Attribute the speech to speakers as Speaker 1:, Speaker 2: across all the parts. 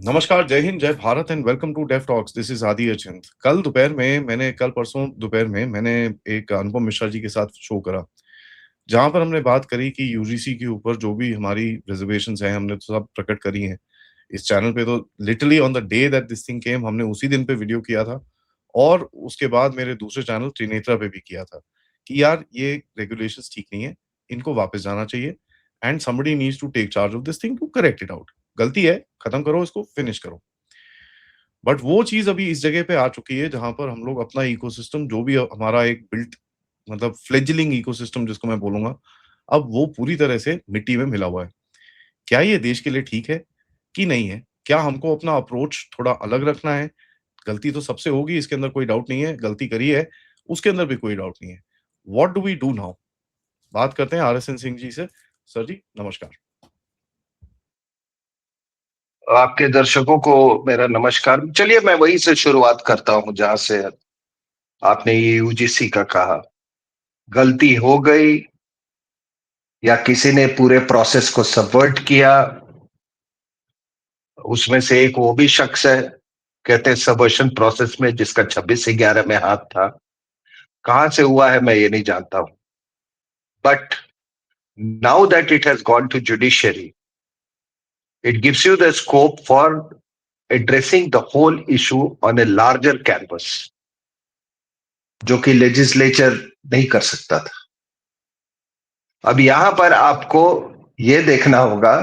Speaker 1: नमस्कार, जय हिंद, जय Bharat and welcome to Dave talks. This is Aadi Achint. कल परसों दोपहर में मैंने एक अनुपम मिश्रा जी के साथ शो करा, जहां पर हमने बात करी कि यूजीसी के ऊपर जो भी हमारी रिजर्वेशंस हैं हमने तो सब प्रकट करी हैं इस चैनल पे। तो literally on the day that this thing came हमने उसी दिन पे वीडियो किया था, और उसके बाद मेरे दूसरे चैनल त्रिनेत्रा पे भी किया था कि यार ये रेगुलेशंस ठीक नहीं है, इनको वापस जाना चाहिए and somebody needs to take charge of this thing to correct it out. गलती है, खत्म करो इसको, फिनिश करो। बट वो चीज अभी इस जगह पे आ चुकी है जहां पर हम लोग अपना इकोसिस्टम, जो भी हमारा एक बिल्ट मतलब फ्लेजलिंग इकोसिस्टम जिसको मैं बोलूंगा, अब वो पूरी तरह से मिट्टी में मिला हुआ है। क्या ये देश के लिए ठीक है कि नहीं है? क्या हमको अपना अप्रोच थोड़ा अलग रखना है? गलती तो सबसे होगी, इसके अंदर कोई डाउट नहीं है, गलती करी है उसके अंदर भी कोई डाउट नहीं है। What do we do now? बात करते हैं RSN सिंह जी से। सर जी, नमस्कार।
Speaker 2: आपके दर्शकों को मेरा नमस्कार। चलिए मैं वहीं से शुरुआत करता हूं जहां से आपने ये यूजीसी का कहा। गलती हो गई या किसी ने पूरे प्रोसेस को सबवर्ट किया, उसमें से एक वो भी शख्स है, कहते हैं सबवर्शन प्रोसेस में, जिसका 26/11 में हाथ था। कहां से हुआ है मैं ये नहीं जानता हूं, but now that it has gone to judiciary, it gives you the scope for addressing the whole issue on a larger canvas, जो कि लेजिस्लेचर नहीं कर सकता था। अब यहां पर आपको यह देखना होगा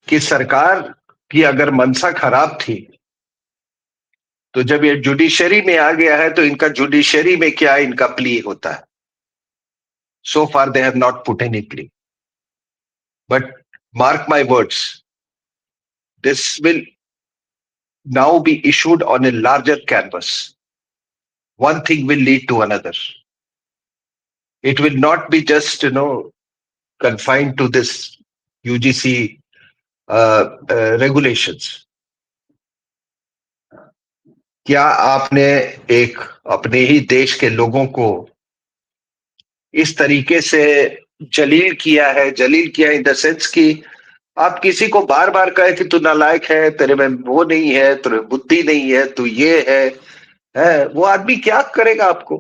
Speaker 2: कि सरकार की अगर मंशा खराब थी, तो जब ये जुडिशरी में आ गया है तो इनका जुडिशरी में क्या इनका प्ली होता है। So far they have not put any plea, but mark my words, this will now be issued on a larger canvas. One thing will lead to another. It will not be just confined to this UGC regulations. क्या आपने एक अपने ही देश के लोगों को इस तरीके से जलील किया इन द सेंस कि आप किसी को बार बार कहे कि तू नालायक है, तेरे में वो नहीं है, तेरे बुद्धि नहीं है, तू ये है वो आदमी क्या करेगा आपको।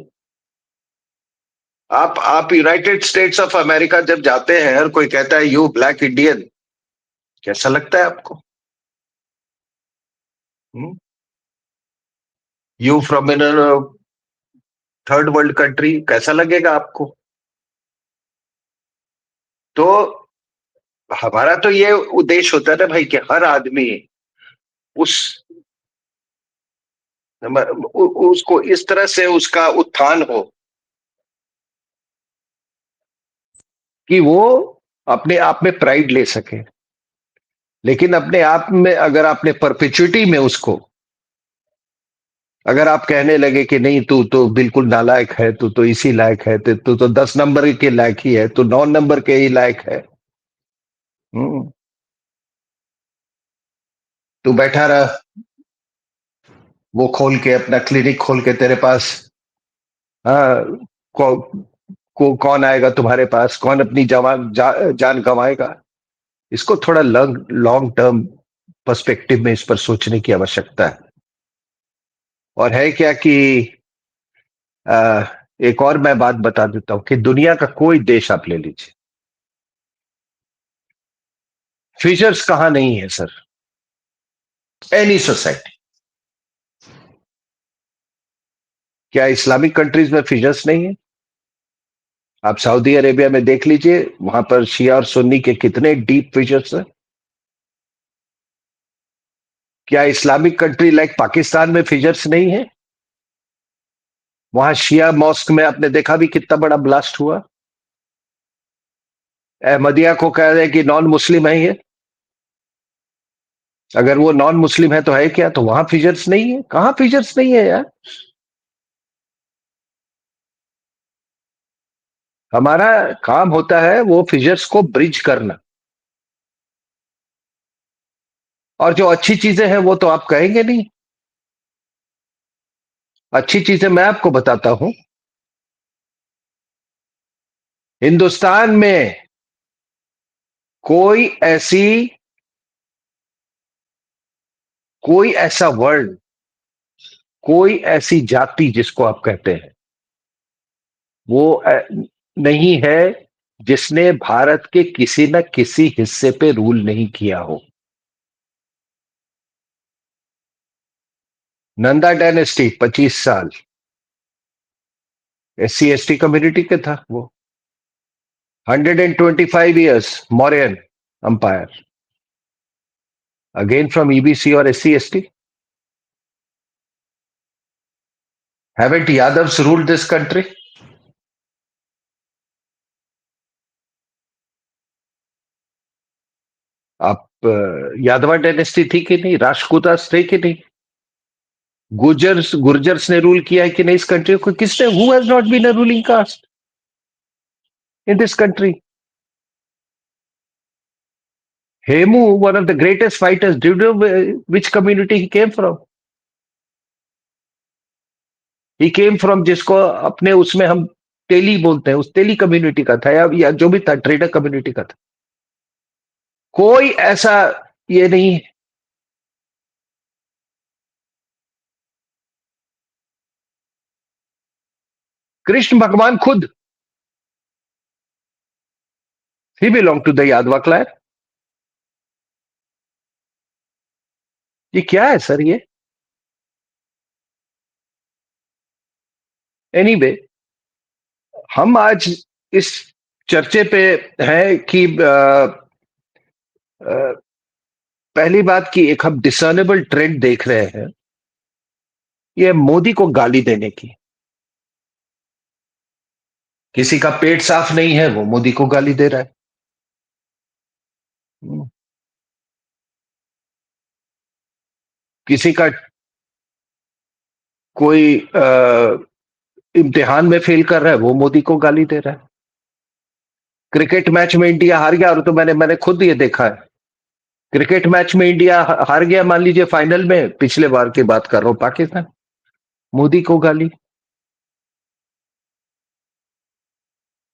Speaker 2: आप यूनाइटेड स्टेट्स ऑफ अमेरिका जब जाते हैं और कोई कहता है यू ब्लैक इंडियन, कैसा लगता है आपको? You from in third world country, कैसा लगेगा आपको? तो हमारा तो ये उद्देश्य होता है ना भाई, कि हर आदमी उस उसको इस तरह से उसका उत्थान हो कि वो अपने आप में प्राइड ले सके। लेकिन अपने आप में अगर आपने परपेचुइटी में उसको, अगर आप कहने लगे कि नहीं तू तो बिल्कुल नालायक है, तू तो इसी लायक है, तू तो 10 नंबर के लायक ही है, तू 9 नंबर के ही लायक है, हम्म, तू बैठा रह, वो खोल के अपना क्लिनिक खोल के तेरे पास, हाँ, कौन आएगा तुम्हारे पास, कौन अपनी जान गंवाएगा। इसको थोड़ा लॉन्ग लॉन्ग टर्म पर्सपेक्टिव में इस पर सोचने की आवश्यकता है। और है क्या कि आ, एक और मैं बात बता देता हूं कि दुनिया का कोई देश आप ले लीजिए, फीचर्स कहां नहीं है सर, एनी सोसाइटी। क्या इस्लामिक कंट्रीज में फीचर्स नहीं है? आप सऊदी अरेबिया में देख लीजिए, वहां पर शिया और सुन्नी के कितने डीप फीचर्स हैं। क्या इस्लामिक कंट्री लाइक पाकिस्तान में फीचर्स नहीं है? वहां शिया मॉस्क में आपने देखा भी कितना बड़ा ब्लास्ट हुआ। अहमदिया को कह रहे हैं कि नॉन मुस्लिम है ये, अगर वो नॉन मुस्लिम है तो है क्या, तो वहां फीचर्स नहीं है? कहां फीचर्स नहीं है यार। हमारा काम होता है वो फिजर्स को ब्रिज करना। और जो अच्छी चीजें हैं वो तो आप कहेंगे नहीं। अच्छी चीजें मैं आपको बताता हूं। हिंदुस्तान में कोई ऐसी कोई ऐसा वर्ण, कोई ऐसी जाति जिसको आप कहते हैं, वो नहीं है जिसने भारत के किसी न किसी हिस्से पे रूल नहीं किया हो। नंदा डायनेस्टी 25 साल एससी एसटी कम्युनिटी के था वो। 125 years Mauryan empire, again from EBC और SC ST. Haven't Yadavs ruled this country? आप यादवा डायनेस्टी थी कि नहीं? राजपूतास थे कि नहीं? गुर्जर्स गुर्जर्स ने रूल किया है कि नहीं इस कंट्री को? किसने? Who has not been a ruling caste in this country? Hemu, one of the greatest fighters, do you know which community he came from? He came from, जिसको अपने उसमें हम तेली बोलते हैं, उस तेली कम्युनिटी का था, या जो भी था, ट्रेडर कम्युनिटी का था। कोई ऐसा ये नहीं। कृष्ण भगवान खुद, ही बिलोंग टू द यादवा क्लैन। ये क्या है सर ये? एनीवे anyway, हम आज इस चर्चे पे हैं कि पहली बात की एक हम डिसर्नेबल ट्रेंड देख रहे हैं, ये मोदी को गाली देने की। किसी का पेट साफ नहीं है, वो मोदी को गाली दे रहा है। किसी का कोई इम्तिहान में फेल कर रहा है, वो मोदी को गाली दे रहा है। क्रिकेट मैच में इंडिया हार गया, और तो मैंने मैंने खुद ये देखा है। क्रिकेट मैच में इंडिया हार गया, मान लीजिए फाइनल में, पिछले बार की बात कर रहा हूं, पाकिस्तान, मोदी को गाली।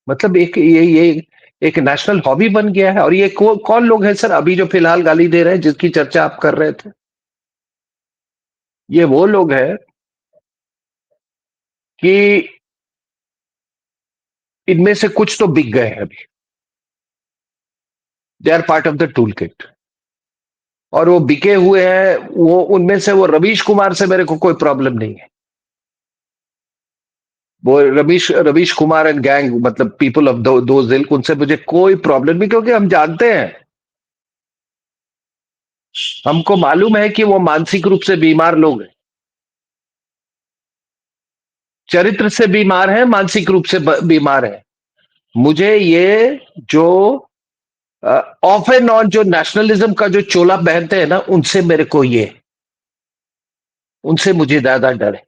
Speaker 2: मतलब ये एक नेशनल हॉबी बन गया है। और ये कौन लोग हैं सर अभी जो फिलहाल गाली दे रहे हैं, जिसकी चर्चा आप कर रहे थे? ये वो लोग हैं कि इनमें से कुछ तो बिक गए हैं अभी। They are part of the tool kit. और वो बिके हुए हैं, वो उनमें से वो रवीश कुमार से मेरे को कोई प्रॉब्लम नहीं है। वो रवीश कुमार एंड गैंग, मतलब पीपल ऑफ दो जिल्क, उनसे मुझे कोई प्रॉब्लम नहीं, क्योंकि हम जानते हैं, हमको मालूम है कि वो मानसिक रूप से बीमार लोग हैं। चरित्र से बीमार है, मानसिक रूप से बीमार है। मुझे ये जो ऑफ एंड ऑन जो नेशनलिज्म का जो चोला पहनते हैं ना, उनसे मेरे को ये, उनसे मुझे ज्यादा डर है।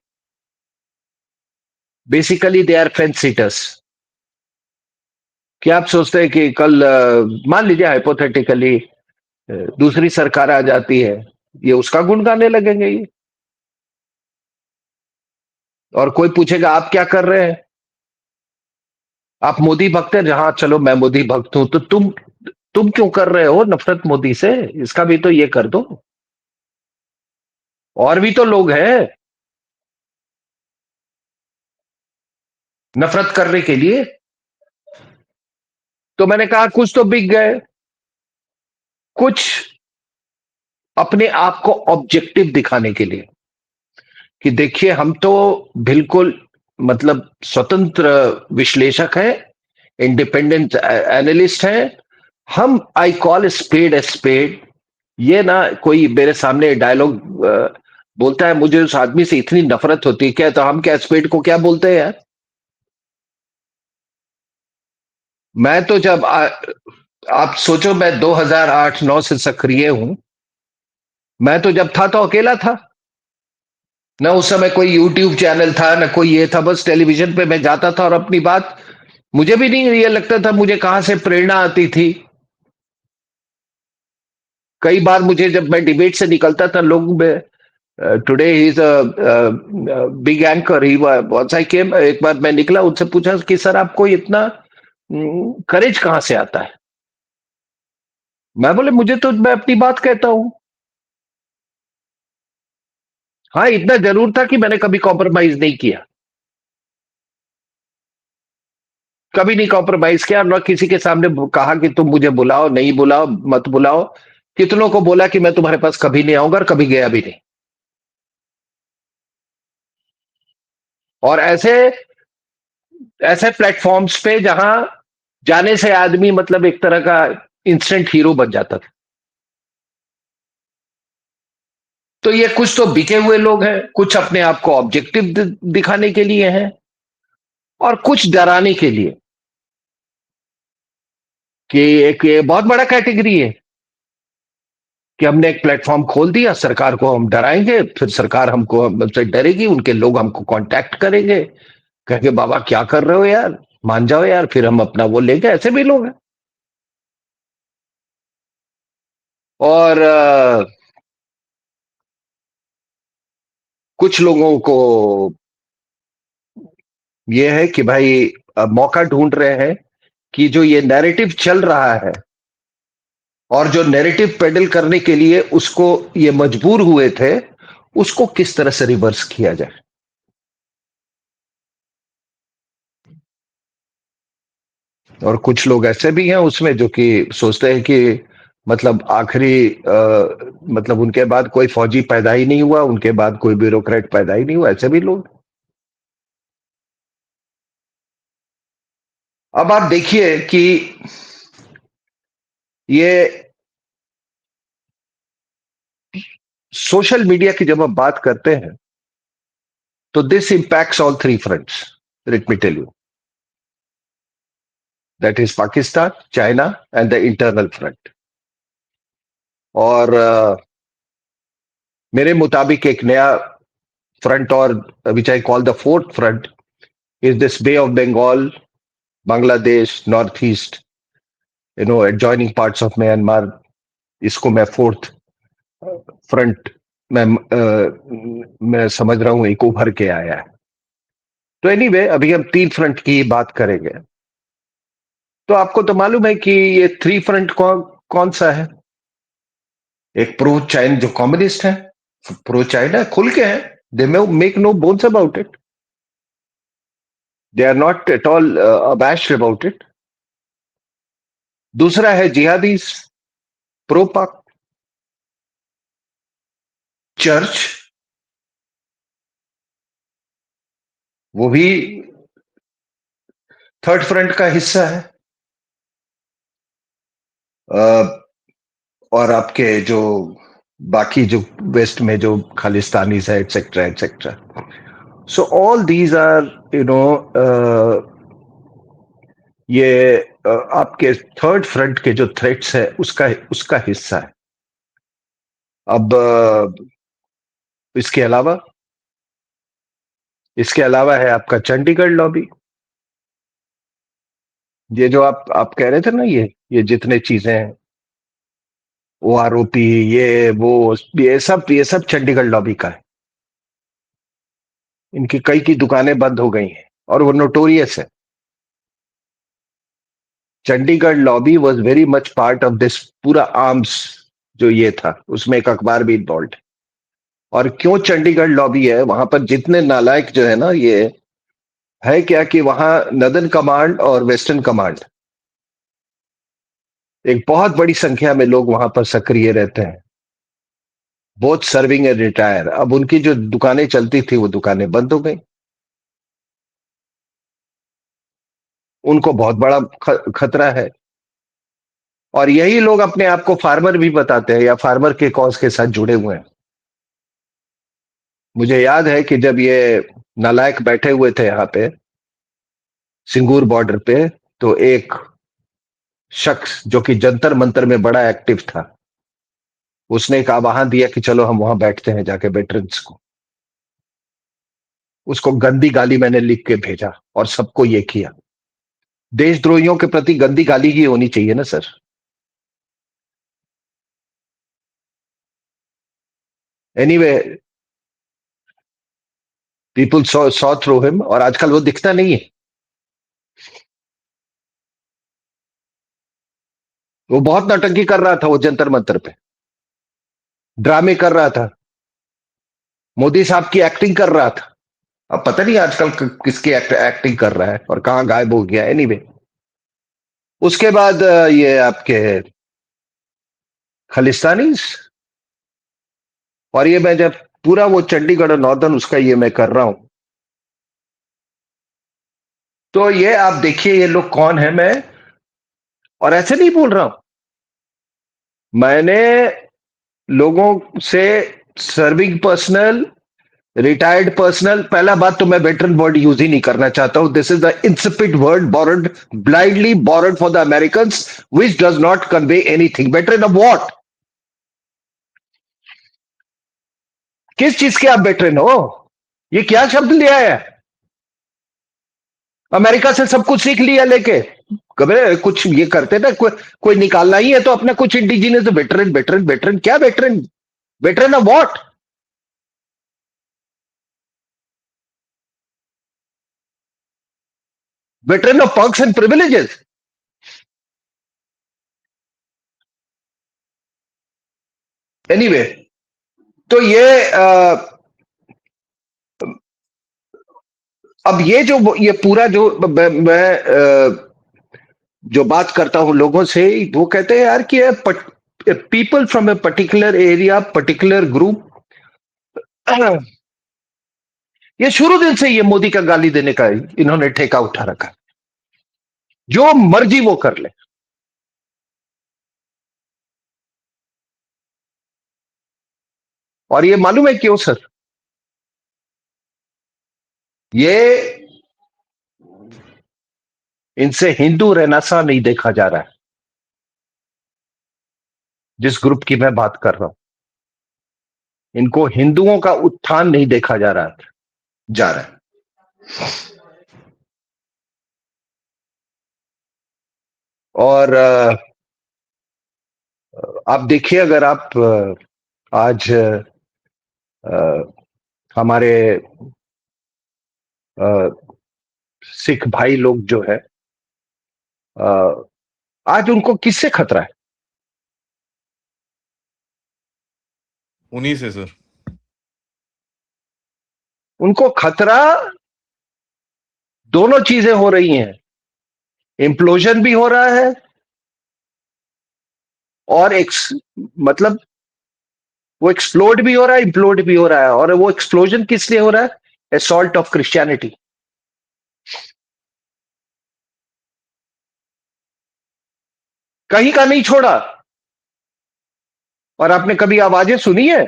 Speaker 2: Basically they are fence sitters. क्या आप सोचते हैं कि कल मान लीजिए हाइपोथेटिकली दूसरी सरकार आ जाती है, ये उसका गुण गाने लगेंगे ये? और कोई पूछेगा आप क्या कर रहे हैं, आप मोदी भक्त हैं? जहां चलो मैं मोदी भक्त हूं, तो तुम क्यों कर रहे हो नफरत मोदी से? इसका भी तो ये कर दो। और भी तो लोग हैं नफरत करने के लिए। तो मैंने कहा कुछ तो बिक गए, कुछ अपने आप को ऑब्जेक्टिव दिखाने के लिए, कि देखिए हम तो बिल्कुल, मतलब स्वतंत्र विश्लेषक है, इंडिपेंडेंट एनालिस्ट है हम। I call spade a spade. ये ना कोई मेरे सामने डायलॉग बोलता है, मुझे उस आदमी से इतनी नफरत होती है, क्या तो हम क्या स्पेड को क्या बोलते हैं यार? मैं तो जब आप सोचो, मैं 2008-9 से सक्रिय हूं। मैं तो जब था तो अकेला था, ना उस समय कोई यूट्यूब चैनल था, ना कोई ये था। बस टेलीविजन पे मैं जाता था और अपनी बात, मुझे भी नहीं ये लगता था मुझे कहां से प्रेरणा आती थी। कई बार मुझे, जब मैं डिबेट से निकलता था, लोग, today he is a big anchor, he once I came, एक बार मैं निकला, उनसे पूछा कि सर आपको इतना करेज कहां से आता है? मैं बोले मुझे तो, मैं अपनी बात कहता हूं। हाँ, इतना जरूर था कि मैंने कभी कॉम्प्रोमाइज नहीं किया, कभी नहीं कॉम्प्रोमाइज किया, न किसी के सामने कहा कि तुम मुझे बुलाओ, नहीं बुलाओ, मत बुलाओ। कितनों को बोला कि मैं तुम्हारे पास कभी नहीं आऊंगा, और कभी गया भी नहीं। और ऐसे ऐसे प्लेटफॉर्म्स पे जहां जाने से आदमी मतलब एक तरह का इंस्टेंट हीरो बन जाता था। तो ये कुछ तो बिके हुए लोग हैं, कुछ अपने आप को ऑब्जेक्टिव दिखाने के लिए हैं, और कुछ डराने के लिए। कि एक ये बहुत बड़ा कैटेगरी है कि हमने एक प्लेटफॉर्म खोल दिया, सरकार को हम डराएंगे, फिर सरकार हमको हमसे डरेगी, उनके लोग हमको कांटेक्ट करेंगे, कहेंगे बाबा क्या कर रहे हो यार, मान जाओ यार, फिर हम अपना वो लेंगे। ऐसे भी लोग हैं। और कुछ लोगों को ये है कि भाई मौका ढूंढ रहे हैं कि जो ये नैरेटिव चल रहा है, और जो नैरेटिव पेडल करने के लिए उसको ये मजबूर हुए थे, उसको किस तरह से रिवर्स किया जाए। और कुछ लोग ऐसे भी हैं उसमें जो कि सोचते हैं कि मतलब आखिरी मतलब उनके बाद कोई फौजी पैदा ही नहीं हुआ, उनके बाद कोई ब्यूरोक्रेट पैदा ही नहीं हुआ। ऐसे भी लोग। अब आप देखिए कि ये सोशल मीडिया की जब हम बात करते हैं, तो this impacts all three fronts, let me tell you. That is Pakistan, China and the internal front. और मेरे मुताबिक एक नया फ्रंट, और which I call the fourth front, is this Bay of Bengal, Bangladesh, north east, adjoining parts of Myanmar. इसको मैं fourth front मैं मैं समझ रहा हूं एक उभर के आया है। तो एनीवे अभी हम तीन फ्रंट की बात करेंगे। तो आपको तो मालूम है कि ये थ्री फ्रंट कौन सा है। एक प्रो चाइन जो कम्युनिस्ट है, प्रो चाइना खुल के है, they make no bones about it, they are not at all abashed about it. दूसरा है जिहादीज, प्रो पाक, चर्च, वो भी थर्ड फ्रंट का हिस्सा है। अ, और आपके जो बाकी जो वेस्ट में जो खालिस्तानीज है, etcetera etcetera. So all these are you know ये आपके थर्ड फ्रंट के जो थ्रेट्स है उसका उसका हिस्सा है। अब इसके अलावा इसके अलावा है आपका चंडीगढ़ लॉबी। ये जो आप कह रहे थे ना, ये जितने चीजें हैं, ओ आरोपी, ये वो, ये सब चंडीगढ़ लॉबी का है। इनकी कई की दुकानें बंद हो गई हैं, और वो नोटोरियस है। Chandigarh lobby was very much part of this पूरा आर्म्स जो ये था, उसमें एक अखबार भी इन्वॉल्व है। और क्यों चंडीगढ़ लॉबी है वहां पर जितने नालायक जो है ना, ये है क्या कि वहां नदन कमांड और वेस्टर्न कमांड, एक बहुत बड़ी संख्या में लोग वहां पर सक्रिय रहते हैं, बोथ सर्विंग एंड रिटायर। अब उनकी जो दुकानें चलती थी वो दुकानें बंद हो गई। उनको बहुत बड़ा खतरा है। और यही लोग अपने आप को फार्मर भी बताते हैं, या फार्मर के कॉज के साथ जुड़े हुए हैं। मुझे याद है कि जब ये नालायक बैठे हुए थे यहाँ पे सिंगूर बॉर्डर पे, तो एक शख्स जो कि जंतर मंतर में बड़ा एक्टिव था, उसने एक आह्वान दिया कि चलो हम वहां बैठते हैं जाके वेटरन्स को। उसको गंदी गाली मैंने लिख के भेजा, और सबको ये किया। देशद्रोहियों के प्रति गंदी गाली ही होनी चाहिए ना sir. Anyway, people saw through him, और आजकल वो दिखता नहीं है। वो बहुत नौटंकी कर रहा था वो जंतर मंतर पे, ड्रामे कर रहा था। मोदी साहब की एक्टिंग कर रहा था। अब पता नहीं आजकल किसकी एक्टिंग कर रहा है और कहां गायब हो गया। एनीवे, उसके बाद ये आपके खालिस्तानीज, और ये मैं जब पूरा वो चंडीगढ़ और नॉर्दर्न उसका ये मैं कर रहा हूं, तो ये आप देखिए ये लोग कौन है। मैं और ऐसे नहीं बोल रहा हूं, मैंने लोगों से सर्विंग पर्सनल, रिटायर्ड पर्सनल, पहला बात तो मैं वेटरन वर्ड यूज ही नहीं करना चाहता हूं। This is the insipid word borrowed, blindly borrowed for the American, which does not convey anything. Veteran of what? किस चीज के आप वेटरन हो? ये क्या शब्द लिया है? अमेरिका से सब कुछ सीख लिया लेके कभी कुछ ये करते ना, कोई निकालना ही है तो अपना कुछ इंडिजिनियस। वेटरन वेटरन वेटरन क्या veteran? Veteran of what? Veteran of perks and privileges? Anyway, तो ये अब ये जो ये पूरा जो मैं जो बात करता हूं लोगों से, वो कहते हैं यार कि people from a particular area, particular group, ये शुरू दिन से ये मोदी का गाली देने का इन्होंने ठेका उठा रखा। जो मर्जी वो कर ले। और ये मालूम है क्यों सर? ये इनसे हिंदू रेनेसां नहीं देखा जा रहा है, जिस ग्रुप की मैं बात कर रहा हूं। इनको हिंदुओं का उत्थान नहीं देखा जा रहा है। और आप देखिए, अगर आप आज हमारे अ, सिख भाई लोग जो है, अ, आज उनको किससे खतरा है?
Speaker 1: उन्हीं से सर।
Speaker 2: उनको खतरा दोनों चीजें हो रही हैं। इम्प्लोजन भी हो रहा है और मतलब वो एक्सप्लोड भी हो रहा है, इम्प्लोड भी हो रहा है। और वो एक्सप्लोजन किस लिए हो रहा है? Assault of Christianity. कहीं का नहीं छोड़ा। और आपने कभी आवाजें सुनी है?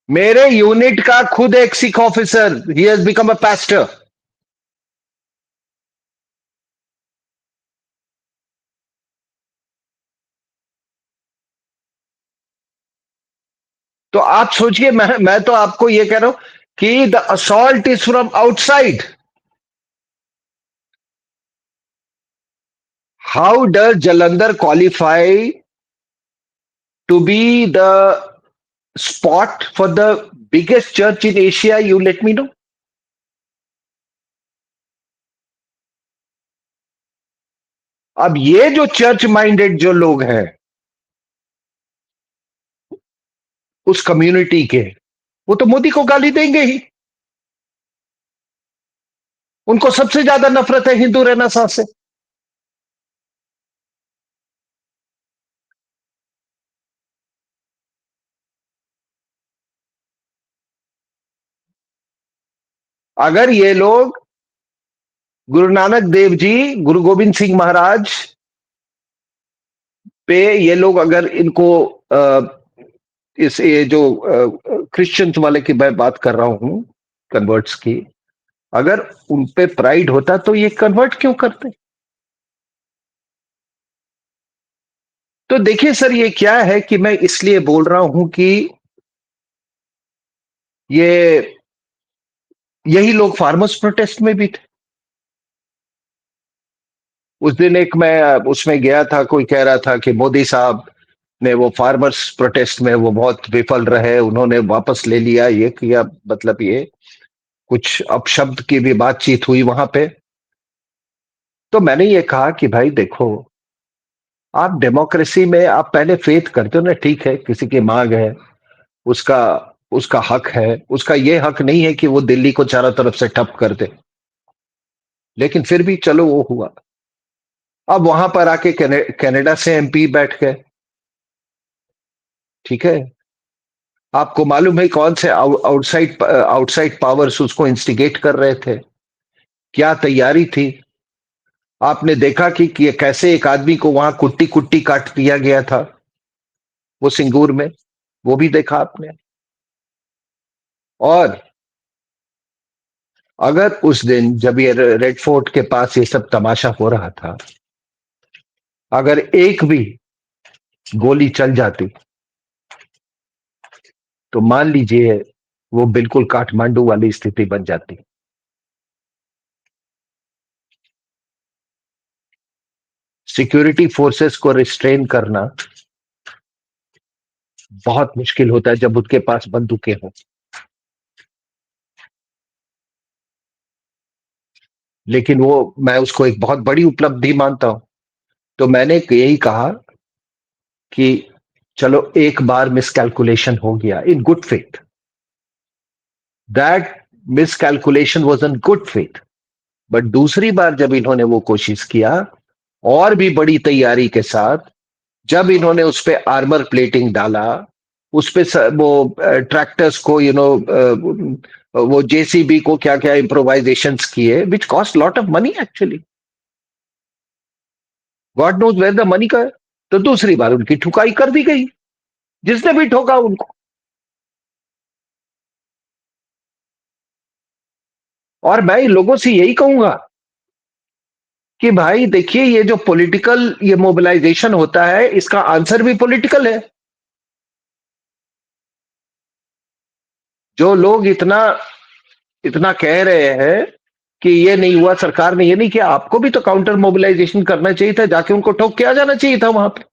Speaker 2: मेरे यूनिट का खुद एक Sikh officer, he has become a pastor. तो आप सोचिए, मैं तो आपको ये कह रहा हूं कि the assault is from outside. How does Jalandhar qualify to be the spot for the biggest church in Asia? You let me know. अब ये जो चर्च माइंडेड जो लोग हैं उस कम्युनिटी के, वो तो मोदी को गाली देंगे ही। उनको सबसे ज्यादा नफरत है हिंदू रेनेसां से। अगर ये लोग गुरु नानक देव जी, गुरु गोविंद सिंह महाराज पे, ये लोग अगर इनको इस ये जो क्रिश्चियंस वाले की मैं बात कर रहा हूं, कन्वर्ट्स की, अगर उन पे प्राइड होता तो ये कन्वर्ट क्यों करते? तो देखिए सर, ये क्या है कि मैं इसलिए बोल रहा हूं कि ये यही लोग फार्मर्स प्रोटेस्ट में भी थे। उस दिन एक मैं उसमें गया था, कोई कह रहा था कि मोदी साहब ने वो फार्मर्स प्रोटेस्ट में वो बहुत विफल रहे, उन्होंने वापस ले लिया, ये किया, मतलब ये कुछ अपशब्द की भी बातचीत हुई वहां पे। तो मैंने ये कहा कि भाई देखो, आप डेमोक्रेसी में आप पहले फेथ करते हो ना, ठीक है, किसी की मांग है, उसका उसका हक है, उसका ये हक नहीं है कि वो दिल्ली को चारों तरफ से ठप कर दे, लेकिन फिर भी चलो वो हुआ। अब वहां पर आके कनाडा से एमपी बैठ गए, ठीक है। आपको मालूम है कौन से आउटसाइड आउटसाइड पावर्स उसको इंस्टिगेट कर रहे थे, क्या तैयारी थी? आपने देखा कि कैसे एक आदमी को वहां कुट्टी कुट्टी काट दिया गया था, वो सिंगूर में, वो भी देखा आपने। और अगर उस दिन जब ये रेड फोर्ट के पास ये सब तमाशा हो रहा था, अगर एक भी गोली चल जाती, तो मान लीजिए वो बिल्कुल काठमांडू वाली स्थिति बन जाती। सिक्योरिटी फोर्सेस को रिस्ट्रेन करना बहुत मुश्किल होता है जब उनके पास बंदूकें हों। लेकिन वो, मैं उसको एक बहुत बड़ी उपलब्धि मानता हूं। तो मैंने यही कहा कि चलो एक बार मिसकैलकुलेशन हो गया in good faith, that miscalculation was in good faith. But दूसरी बार जब इन्होंने वो कोशिश किया, और भी बड़ी तैयारी के साथ, जब इन्होंने उस पे आर्मर प्लेटिंग डाला, उस पे वो ट्रैक्टर्स को वो जेसीबी को क्या क्या इम्प्रोवाइजेशन किए, which cost lot of money actually, God knows where the money का। तो दूसरी बार उनकी ठुकाई कर दी गई, जिसने भी ठोका उनको। और मैं इन लोगों से यही कहूंगा कि भाई देखिए, ये जो पॉलिटिकल ये मोबिलाइजेशन होता है, इसका आंसर भी पॉलिटिकल है। जो लोग इतना इतना कह रहे हैं कि ये नहीं हुआ, सरकार ने ये नहीं किया, आपको भी तो काउंटर मोबिलाइजेशन करना चाहिए था, जाके उनको ठोक के आ जाना चाहिए था वहां पे।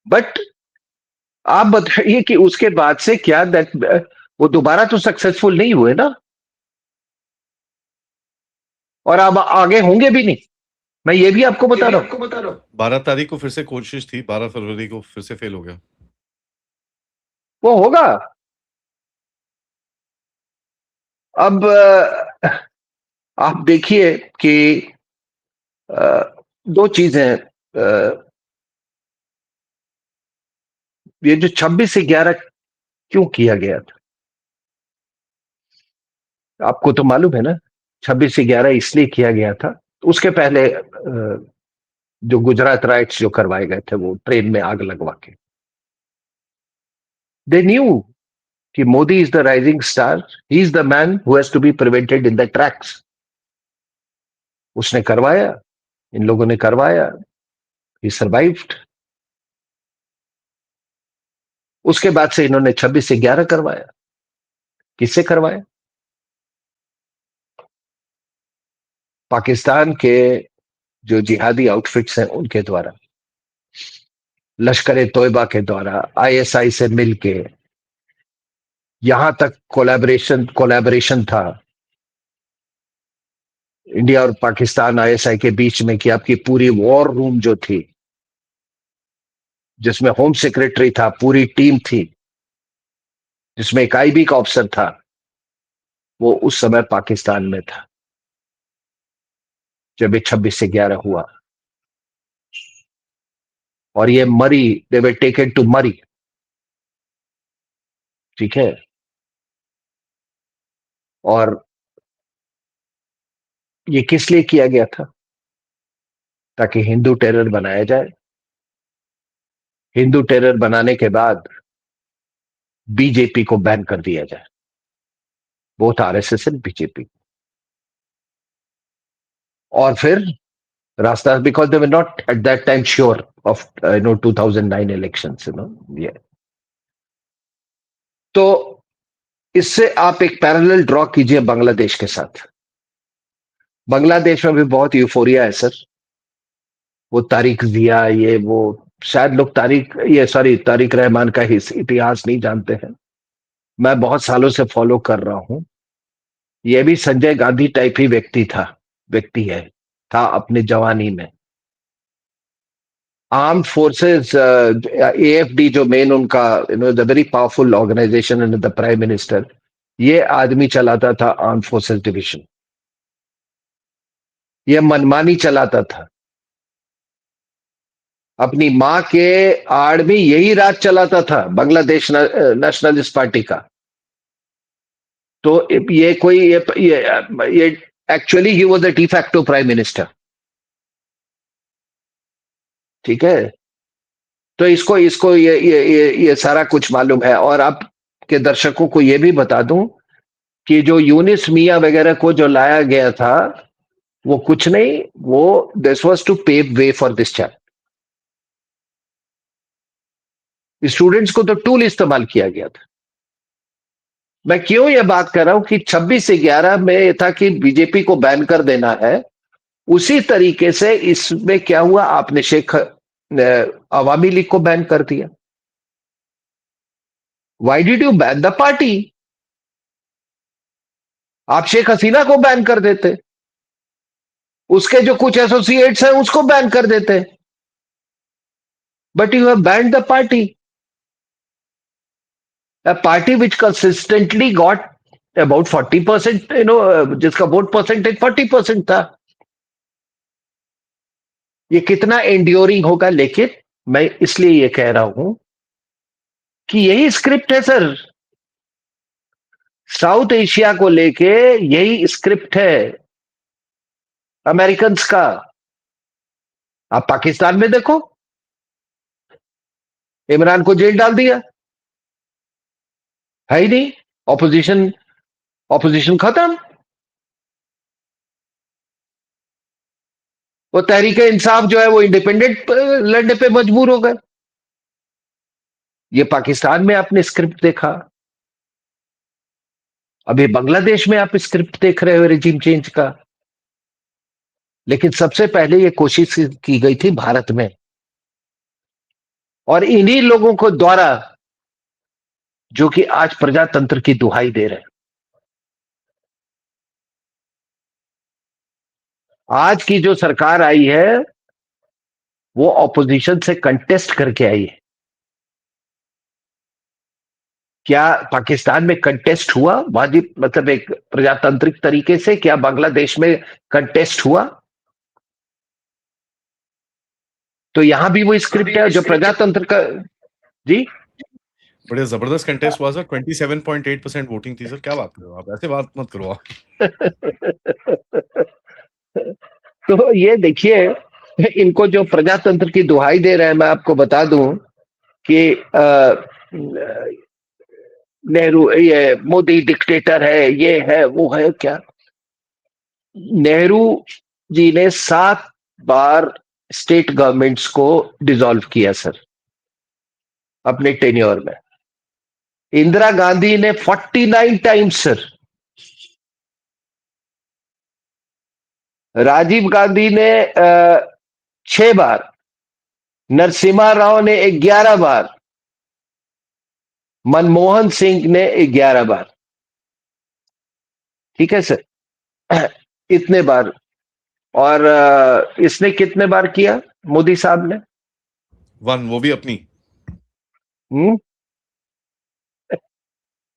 Speaker 2: बट आप बताइए कि उसके बाद से क्या दैट वो दोबारा तो सक्सेसफुल नहीं हुए ना, और अब आगे होंगे भी नहीं। मैं ये भी आपको बता रहा हूं।
Speaker 1: 12 तारीख को फिर से कोशिश थी, 12 फरवरी को फिर से फेल हो गया।
Speaker 2: वो होगा। अब आप देखिए कि दो चीजें, ये जो 26/11 क्यों किया गया था, आपको तो मालूम है ना। 26/11 इसलिए किया गया था, उसके पहले जो गुजरात राइट्स जो करवाए गए थे, वो ट्रेन में आग लगवा के, दे न्यू कि Modi is the rising star, he is the man who has to be prevented in the tracks. उसने करवाया, इन लोगों ने करवाया, ही सर्वाइव्ड। उसके बाद से इन्होंने 26/11 करवाया। किससे करवाया? पाकिस्तान के जो जिहादी आउटफिट्स हैं उनके द्वारा, लश्कर ए तोयबा के द्वारा, आईएसआई से मिलके, यहां तक कोलैबोरेशन कोलैबोरेशन था इंडिया और पाकिस्तान आईएसआई के बीच में, कि आपकी पूरी वॉर रूम जो थी, जिसमें होम सेक्रेटरी था, पूरी टीम थी, जिसमें एक आईबी का ऑफिसर था, वो उस समय पाकिस्तान में था जब ये 26/11 हुआ। और ये मरी, दे वर टेकन टू मरी, ठीक है। और ये किस लिए किया गया था? ताकि हिंदू टेरर बनाया जाए। हिंदू टेरर बनाने के बाद बीजेपी को बैन कर दिया जाए, बोथ आरएसएस एंड बीजेपी। और फिर रास्ता, because they were not at that time sure of 2009 elections, ये। तो इससे आप एक पैरेलल ड्रॉ कीजिए बांग्लादेश के साथ। बांग्लादेश में भी बहुत यूफोरिया है सर। वो तारिक जिया, ये वो, शायद लोग तारिक रहमान का इतिहास नहीं जानते हैं। मैं बहुत सालों से फॉलो कर रहा हूं। ये भी संजय गांधी टाइप ही व्यक्ति है था अपने जवानी में। आर्म फोर्सेस, एएफडी जो मेन उनका the very powerful organisation under the prime minister, ये आदमी चलाता था आर्म फोर्सेस डिवीजन। ये मनमानी चलाता था, अपनी मां के आड़ में यही राज चलाता था बांग्लादेश नेशनलिस्ट पार्टी का। तो ये कोई ये actually he was the de facto prime minister. ठीक है, तो इसको इसको ये सारा कुछ मालूम है। और आपके दर्शकों को ये भी बता दूं कि जो यूनिस मिया वगैरह को जो लाया गया था, वो कुछ नहीं, वो this was to pave way for this chap. Students को तो टूल इस्तेमाल किया गया था। मैं क्यों ये बात कर रहा हूं कि 26/11 में ये था कि बीजेपी को बैन कर देना है, उसी तरीके से इसमें क्या हुआ, आपने अवामी लीग को बैन कर दिया। Why did you ban the party? आप शेख हसीना को बैन कर देते, उसके जो कुछ एसोसिएट्स हैं उसको बैन कर देते, but you have banned the party, a party which consistently got about 40%, जिसका वोट परसेंटेज 40% था। ये कितना एंड्योरिंग होगा। लेकिन मैं इसलिए ये कह रहा हूं कि यही स्क्रिप्ट है सर, साउथ एशिया को लेके यही स्क्रिप्ट है अमेरिकन का। आप पाकिस्तान में देखो, इमरान को जेल डाल दिया, है ही नहीं, ऑपोजिशन ऑपोजिशन खत्म। वो तहरीक इंसाफ जो है वो इंडिपेंडेंट लड़ने पे मजबूर हो गए। ये पाकिस्तान में आपने स्क्रिप्ट देखा, अभी बांग्लादेश में आप स्क्रिप्ट देख रहे हो रिजीम चेंज का। लेकिन सबसे पहले ये कोशिश की गई थी भारत में, और इन्हीं लोगों को द्वारा जो कि आज प्रजातंत्र की दुहाई दे रहे हैं। आज की जो सरकार आई है वो ऑपोजिशन से कंटेस्ट करके आई है। क्या पाकिस्तान में कंटेस्ट हुआ वाजिब, मतलब एक प्रजातांत्रिक तरीके से? क्या बांग्लादेश में कंटेस्ट हुआ? तो यहां भी वो स्क्रिप्ट है जो प्रजातंत्र का। जी,
Speaker 1: बड़े जबरदस्त कंटेस्ट हुआ सर, 27.8% वोटिंग थी सर। क्या बात कर रहे हो आप, ऐसे बात मत करो आप।
Speaker 2: तो ये देखिए, इनको जो प्रजातंत्र की दुहाई दे रहे हैं, मैं आपको बता दूं कि नेहरू, ये मोदी डिक्टेटर है, ये है वो है। क्या नेहरू जी ने 7 बार स्टेट गवर्नमेंट्स को डिसॉल्व किया सर अपने टेन्योर में। इंदिरा गांधी ने 49 टाइम्स सर। राजीव गांधी ने 6 बार। नरसिम्हा राव ने 11 बार। मनमोहन सिंह ने 11 बार। ठीक है सर, इतने बार। और इसने कितने बार किया मोदी साहब ने?
Speaker 1: 1, वो भी अपनी।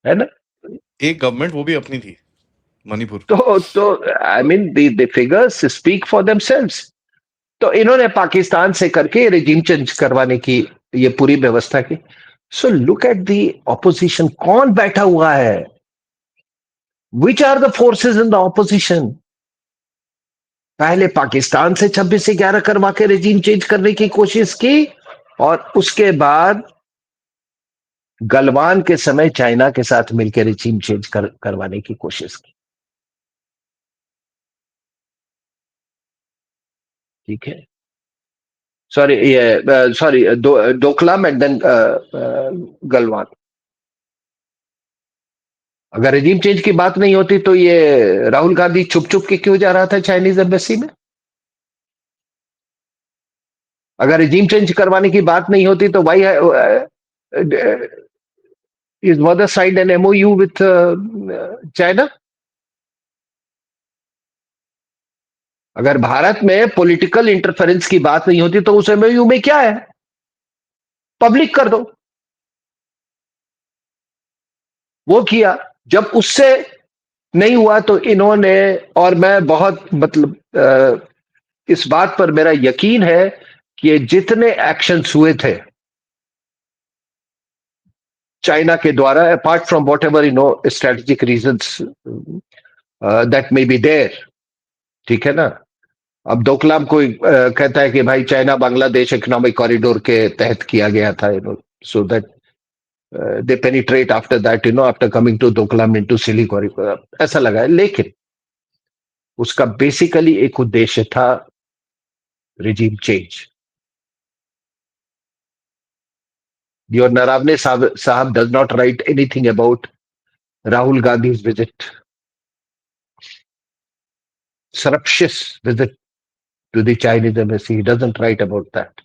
Speaker 2: है ना?
Speaker 1: एक गवर्नमेंट वो भी अपनी थी, मणिपुर।
Speaker 2: तो I mean the figures speak for themselves. तो इन्होंने पाकिस्तान से करके रिजीम चेंज करवाने की ये पूरी व्यवस्था की। So look at the opposition, कौन बैठा हुआ है? Which are the forces in the opposition? पहले पाकिस्तान से 26/11 करवा के रिजीम चेंज करने की कोशिश की, और उसके बाद गलवान के समय चाइना के साथ मिलकर रिजीम चेंज करवाने की कोशिश की। ठीक है, सॉरी, ये sorry, Doklam and then Galwan. अगर रिजीम चेंज की बात नहीं होती तो ये राहुल गांधी छुप छुप के क्यों जा रहा था चाइनीज एम्बेसी में? अगर रिजीम चेंज करवाने की बात नहीं होती तो why is mother side an MOU with China? अगर भारत में पॉलिटिकल इंटरफेरेंस की बात नहीं होती तो उस एमओयू में क्या है, पब्लिक कर दो। वो किया, जब उससे नहीं हुआ तो इन्होंने, और मैं बहुत मतलब इस बात पर मेरा यकीन है कि ये जितने एक्शंस हुए थे चाइना के द्वारा, apart from whatever strategic reasons that may be there, ठीक है ना। अब डोकलाम कोई कहता है कि भाई चाइना बांग्लादेश इकोनॉमिक कॉरिडोर के तहत किया गया था, so that they penetrate after that, after coming to Doklam into silly corridor, ऐसा लगा है। लेकिन उसका बेसिकली एक उद्देश्य था रिजीम चेंज। योर नरावने साहब does not right anything about Rahul Gandhi's visit, surreptitious visit to the Chinese embassy. He doesn't write about that.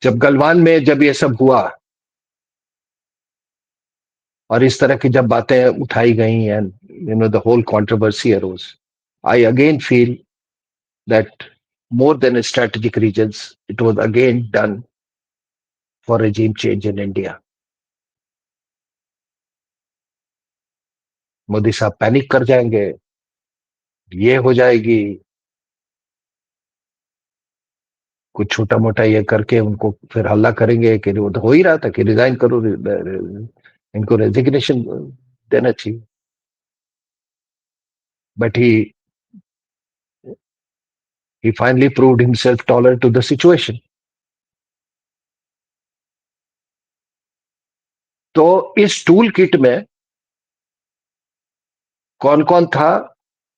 Speaker 2: जब गलवान में जब ये सब हुआ और इस तरह की जब बातें उठाई गई, and the whole controversy arose, I again feel that more than strategic reasons, it was again done for regime change in India. Modi साहब पैनिक कर जाएंगे, ये हो जाएगी, कुछ छोटा मोटा ये करके उनको फिर हल्ला करेंगे कि वो तो हो ही रहा था कि रिजाइन करो, इनको रेजिग्नेशन देना चाहिए। But he finally proved himself tolerant to the situation. तो इस टूल किट में कौन कौन था,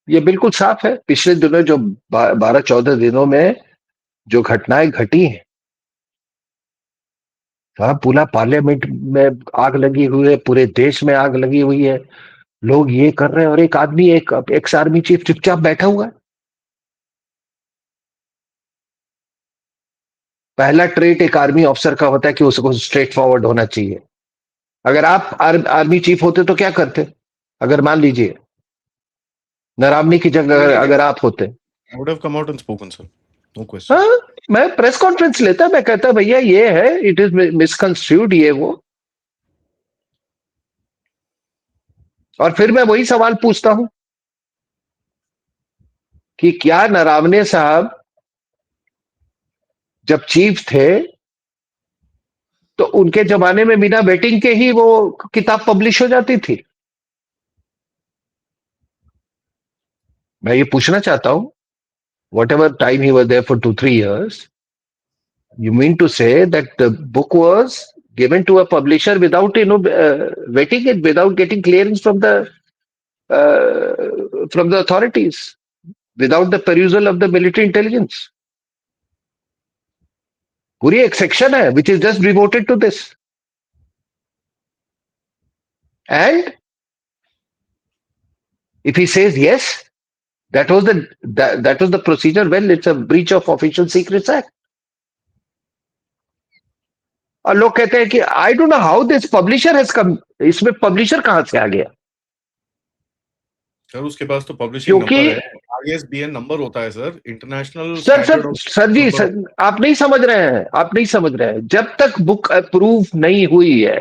Speaker 2: ये बिल्कुल साफ है। पिछले दिनों जो 12-14 दिनों में जो घटनाएं घटी हैं, पूरा पार्लियामेंट में आग लगी हुई है, पूरे देश में आग लगी हुई है, लोग ये कर रहे हैं, और एक आदमी, एक एक्स आर्मी चीफ चुपचाप बैठा हुआ है। पहला ट्रेट एक आर्मी ऑफिसर का होता है कि उसको स्ट्रेट फॉरवर्ड होना चाहिए। अगर आप आर्मी चीफ होते तो क्या करते? अगर मान लीजिए नरावनी की जगह अगर आप होते,
Speaker 1: I would have come out and spoken, sir. No question.
Speaker 2: हाँ, मैं प्रेस कॉन्फ्रेंस लेता, मैं कहता भैया ये है, इट इज मिसकंस्ट्रूड, ये वो। और फिर मैं वही सवाल पूछता हूं कि क्या नरावने साहब जब चीफ थे तो उनके जमाने में बिना वेटिंग के ही वो किताब पब्लिश हो जाती थी? मैं ये पूछना चाहता हूं, whatever time he was there for 2-3 years, you mean to say that the book was given to a publisher without vetting it, without getting clearance from the authorities, without the perusal of the military intelligence? पूरी एक section है which is just devoted to this. And if he says yes, that was the procedure, well, it's a breach of Official Secrets Act. और लोग कहते हैं कि I don't know how this publisher has come, इसमें publisher कहां से आ गया?
Speaker 1: Sir उसके पास तो पब्लिशिंग नंबर है, ISBN नंबर होता है सर, इंटरनेशनल
Speaker 2: सर जी सर, आप नहीं समझ रहे हैं, आप नहीं समझ रहे हैं। जब तक बुक अप्रूव नहीं हुई है,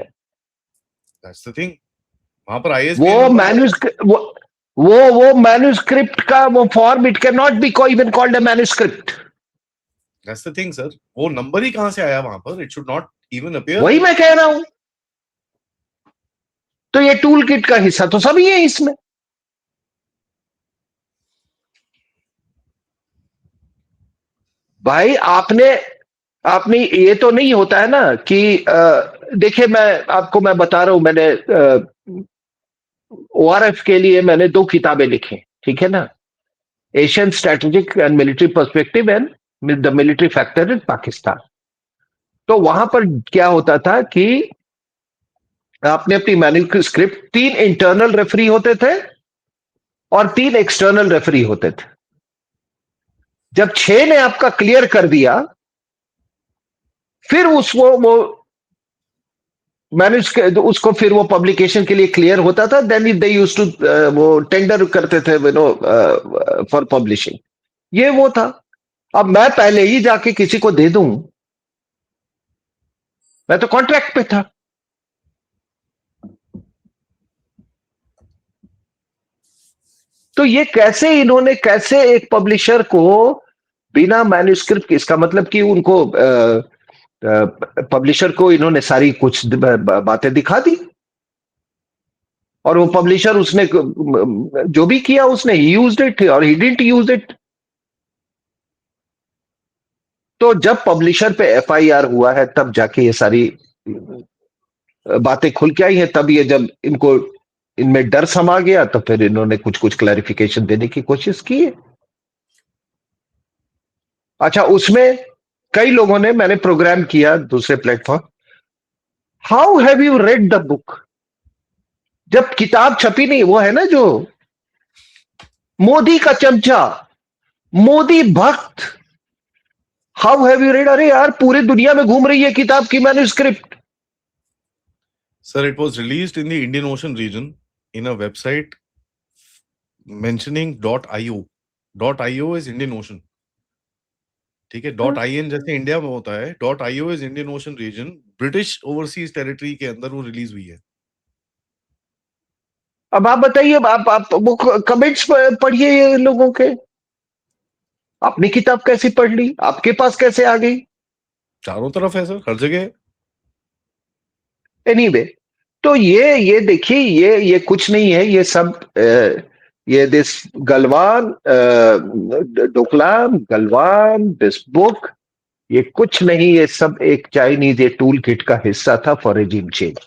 Speaker 1: दैट्स द थिंग, वहां पर ISBN
Speaker 2: वो
Speaker 1: नंबर
Speaker 2: मैन्युस्क्रिप्ट, वो मैन्युस्क्रिप्ट का वो form, it can not be even called a manuscript.
Speaker 1: That's the thing sir, वो नंबर ही कहां से आया वहां पर? It should not even appear.
Speaker 2: वही मैं कह रहा हूं। तो ये टूल किट का हिस्सा तो सभी है इसमें। भाई आपने आपने ये तो नहीं होता है ना कि देखिए, मैं बता रहा हूं, मैंने ORF के लिए मैंने 2 किताबें लिखी, ठीक है ना, Asian strategic and military perspective and the military factor in Pakistan. तो वहां पर क्या होता था कि आपने अपनी मैन्युस्क्रिप्ट, 3 इंटरनल रेफरी होते थे और 3 एक्सटर्नल रेफरी होते थे। जब 6 ने आपका क्लियर कर दिया, फिर उसको वो मैन्यूस्क्रिप्ट उसको फिर वो पब्लिकेशन के लिए क्लियर होता था, देन दे यूज्ड टू वो टेंडर करते थे फॉर पब्लिशिंग। ये वो था। अब मैं पहले ही जाके किसी को दे दूं, मैं तो कॉन्ट्रैक्ट पे था। तो ये कैसे इन्होंने कैसे एक पब्लिशर को बिना मैन्यूस्क्रिप्ट, इसका मतलब कि उनको पब्लिशर को इन्होंने सारी कुछ बातें दिखा दी, और वो पब्लिशर उसने जो भी किया उसने यूज्ड इट और ही डिडंट यूज इट। तो जब पब्लिशर पे एफआईआर हुआ है तब जाके ये सारी बातें खुल के आई हैं, तब ये जब इनको इनमें डर समा गया तो फिर इन्होंने कुछ कुछ क्लैरिफिकेशन देने की कोशिश की है। अच्छा, उसमें कई लोगों ने, मैंने प्रोग्राम किया दूसरे platform, how have you read the book? जब किताब छपी नहीं, वो है ना जो मोदी का चमचा, मोदी भक्त, हाउ हैव यू रेड? अरे यार, पूरी दुनिया में घूम रही है किताब की manuscript.
Speaker 1: Sir, it was released in the Indian Ocean region in a website mentioning .io. .io is Indian Ocean. ठीक है, .in जैसे इंडिया में होता है, .io is Indian Ocean region, British overseas territory के अंदर वो रिलीज हुई है।
Speaker 2: अब आप बताइए, आप वो कमेंट्स पढ़िए ये लोगों के। अपनी किताब कैसी पढ़ ली, आपके पास कैसे आ गई?
Speaker 1: चारों तरफ है सर, हर जगह।
Speaker 2: एनीवे, तो ये देखिए, ये कुछ नहीं है, ये सब ये this Galwan, Doklam Galwan, this book, ये कुछ नहीं, ये सब एक चाइनीज ये टूल किट का हिस्सा था फॉर रेजिम चेंज।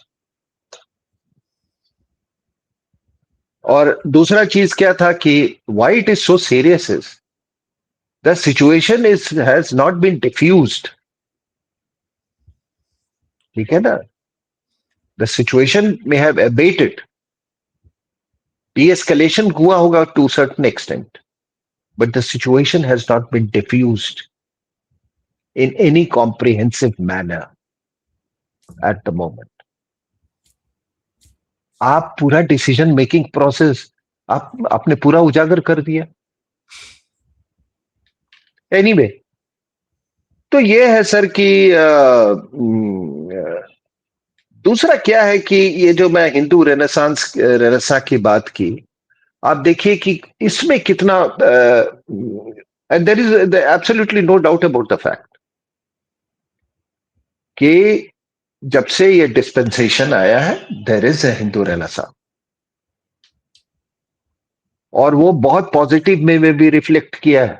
Speaker 2: और दूसरा चीज क्या था कि why it is so serious is the situation is has not been diffused. ठीक है ना? द सिचुएशन में हैव अबेटेड, de-escalation हुआ होगा to a certain extent, but the situation has not been diffused in any comprehensive manner at the moment. आप पूरा decision making process आपने पूरा उजागर कर दिया। एनीवे, तो ये है सर कि दूसरा क्या है कि ये जो मैं हिंदू रेनेसा की बात की, आप देखिए कि इसमें कितना, and there is absolutely no doubt about the fact कि जब से ये डिस्पेंसेशन आया है, there is a Hindu renaissance, और वो बहुत पॉजिटिव में भी रिफ्लेक्ट किया है।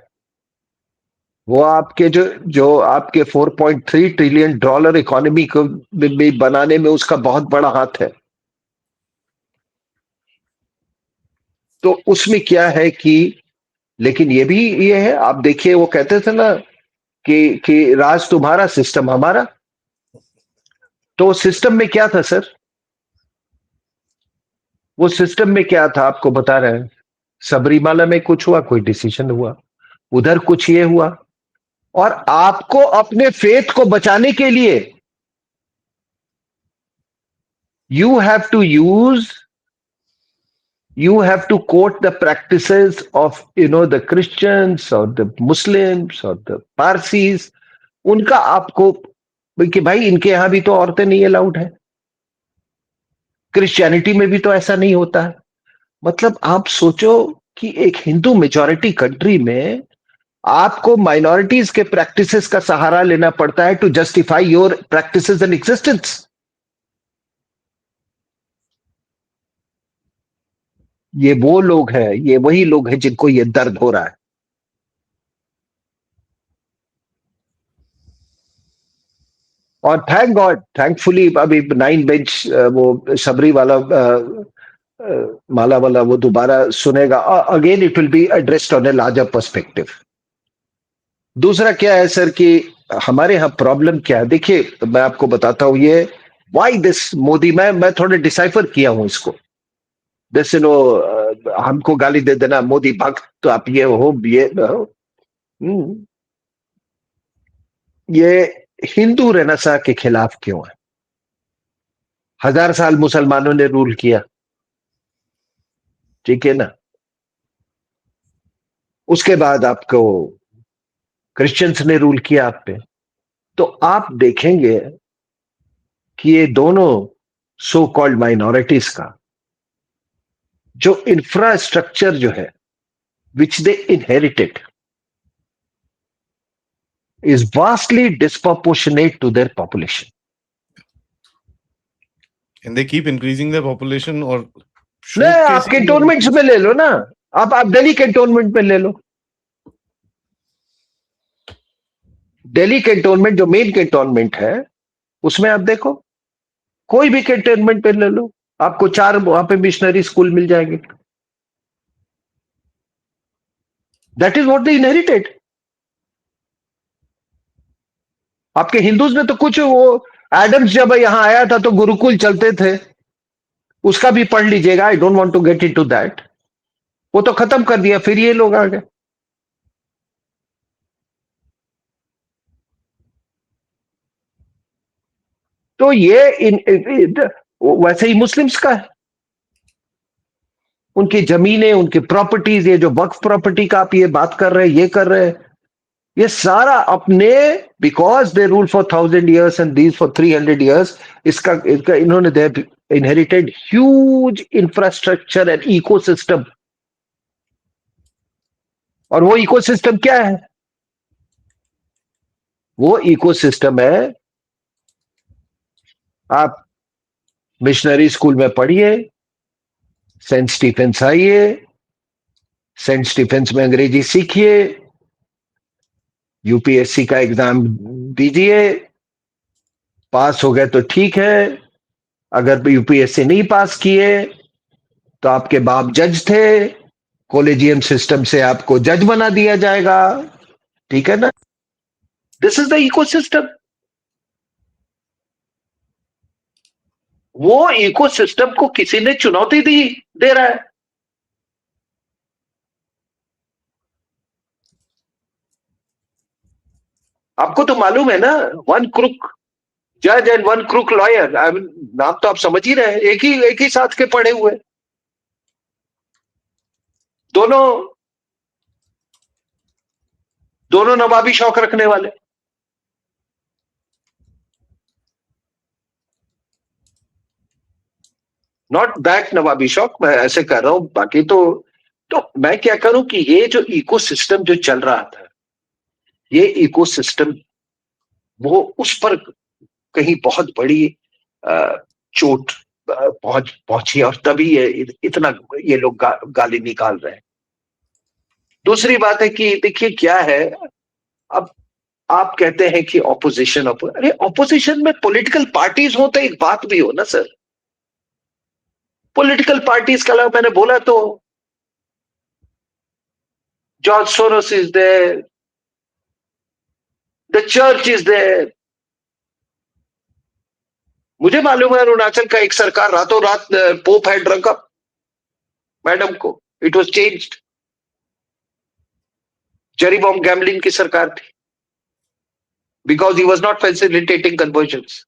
Speaker 2: वो आपके जो जो आपके 4.3 ट्रिलियन डॉलर इकोनॉमी को भी बनाने में उसका बहुत बड़ा हाथ है। तो उसमें क्या है कि, लेकिन ये भी ये है, आप देखिए वो कहते थे ना कि राज तुम्हारा सिस्टम हमारा। तो सिस्टम में क्या था सर? वो सिस्टम में क्या था आपको बता रहे हैं। सबरीमाला में कुछ हुआ, कोई डिसीजन हुआ, उधर कुछ ये हुआ, और आपको अपने फेथ को बचाने के लिए you have to use, you have to quote the practices of the Christians or the Muslims or the Parsis, उनका आपको, कि भाई इनके यहां भी तो औरतें नहीं अलाउड है, क्रिश्चियनिटी में भी तो ऐसा नहीं होता है। मतलब आप सोचो कि एक हिंदू मेजॉरिटी कंट्री में आपको माइनॉरिटीज के प्रैक्टिसेस का सहारा लेना पड़ता है to justify your practices and existence. ये वो लोग हैं, ये वही लोग हैं जिनको ये दर्द हो रहा है। और थैंक गॉड, थैंकफुली अभी 9 बेंच वो सबरी वाला माला वाला वो दोबारा सुनेगा, again it will be addressed on a larger perspective. दूसरा क्या है सर कि हमारे यहाँ प्रॉब्लम क्या है, देखिए मैं आपको बताता हूं ये व्हाई दिस मोदी, मैं थोड़ा डिसाइफर किया हूं इसको। जैसे नो हमको गाली दे देना मोदी भक्त, तो आप ये हो ये हो। हम्म, ये हिंदू रेनेसा के खिलाफ क्यों है? 1000 साल मुसलमानों ने रूल किया, ठीक है ना। उसके बाद आपको क्रिश्चियंस ने रूल किया आप पे। तो आप देखेंगे कि ये दोनों सो कॉल्ड माइनॉरिटीज का जो इंफ्रास्ट्रक्चर जो है विच दे inherited is vastly disproportionate to their population.
Speaker 1: And they keep increasing their population और
Speaker 2: नहीं,
Speaker 1: शौक
Speaker 2: आप
Speaker 1: कैसे
Speaker 2: कैंटोनमेंट्स में ले लो ना, आप दिल्ली कैंटोनमेंट में ले लो। दिल्ली कैंटोनमेंट जो मेन कैंटोनमेंट है उसमें आप देखो, कोई भी कैंटोनमेंट पे ले लो, आपको 4 वहां पे मिशनरी स्कूल मिल जाएंगे। That is what they inherited. आपके हिंदूज ने तो कुछ, वो एडम्स जब यहां आया था तो गुरुकुल चलते थे, उसका भी पढ़ लीजिएगा। I don't want to get into that. वो तो खत्म कर दिया, फिर ये लोग आ गए। तो ये वैसे ही मुस्लिम्स का है, उनकी जमीनें, उनकी प्रॉपर्टीज, ये जो वक्फ प्रॉपर्टी का आप ये बात कर रहे हैं, ये कर रहे हैं, ये सारा अपने, because they rule for 1000 years and these for 300 years, इसका इन्होंने they inherited huge infrastructure and ecosystem. और वो इकोसिस्टम क्या है? वो इकोसिस्टम है, आप मिशनरी स्कूल में पढ़िए, सेंट स्टीफेंस आइए, सेंट स्टीफेंस में अंग्रेजी सीखिए, यूपीएससी का एग्जाम दीजिए, पास हो गए तो ठीक है, अगर यूपीएससी नहीं पास किए तो आपके बाप जज थे, कॉलेजियम सिस्टम से आपको जज बना दिया जाएगा, ठीक है ना। This is the ecosystem. वो इकोसिस्टम को किसी ने चुनौती दी, दे रहा है। आपको तो मालूम है ना, वन क्रुक जज एंड वन क्रुक लॉयर, नाम तो आप समझ ही रहे हैं, एक ही साथ के पढ़े हुए दोनों, दोनों नवाबी शौक रखने वाले। नॉट दैट नवाबी शौक, मैं ऐसे कर रहा हूं, बाकी तो मैं क्या करूं कि ये जो इकोसिस्टम जो चल रहा था, ये इकोसिस्टम वो उस पर कहीं बहुत बड़ी चोट पहुंची, और तभी ये इतना ये लोग गाली निकाल रहे हैं। दूसरी बात है कि देखिए क्या है, अब आप कहते हैं कि ऑपोजिशन, अरे ऑपोजिशन में पॉलिटिकल पार्टीज हो तो एक बात भी हो ना सर। पॉलिटिकल पार्टीज का मैंने बोला तो George Soros is there, the church is there. मुझे मालूम है अरुणाचल का एक सरकार रातों रात Pope had drunk up madam को, इट वाज चेंज्ड। जेरी बॉम्ब गैम्बलिंग की सरकार थी, because he was not facilitating conversions.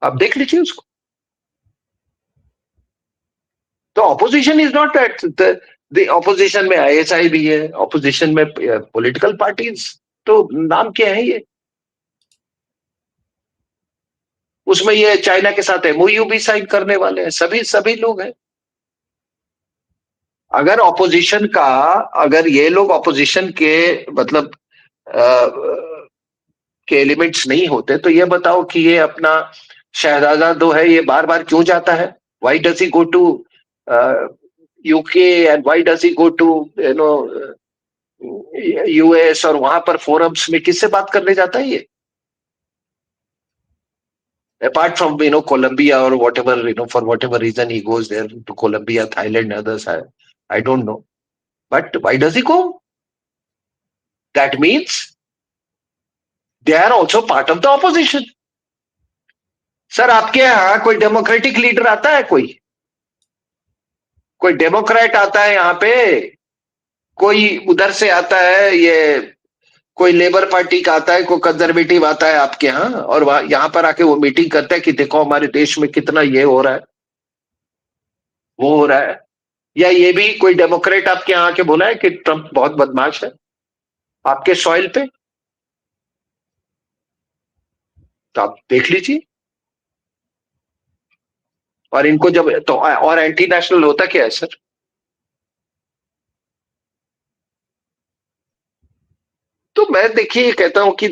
Speaker 2: आप देख लीजिए उसको। तो opposition is not that, the opposition में आईएसआई भी है, ऑपोजिशन में पॉलिटिकल पार्टीज, तो नाम क्या है ये, उसमें ये चाइना के साथ एमओयू भी साइन करने वाले हैं, सभी सभी लोग हैं। अगर ऑपोजिशन का, अगर ये लोग ऑपोजिशन के मतलब के एलिमेंट्स नहीं होते, तो ये बताओ कि ये अपना शहजादा दो है, ये बार बार क्यों जाता है? Why does he go to UK and why does he go to US, और वहां पर फोरम्स में किससे बात करने जाता है ये? Apart from Colombia or whatever, for whatever reason he goes there to Colombia, Thailand, others, I don't know. But why does he go? That means they are also part of the opposition. Sir आपके यहाँ कोई democratic leader आता है? कोई Democrat आता है यहाँ पे? कोई उधर से आता है, ये कोई लेबर पार्टी का आता है, कोई कंजर्वेटिव आता है आपके यहाँ, और वहां यहाँ पर आके वो मीटिंग करता है कि देखो हमारे देश में कितना ये हो रहा है, वो हो रहा है। या ये भी कोई डेमोक्रेट आपके यहाँ आके बोला है कि ट्रंप बहुत बदमाश है आपके सॉइल पे? तो आप देख लीजिए। और इनको जब तो और एंटी नेशनल होता क्या है सर? तो मैं देखिए कहता हूं कि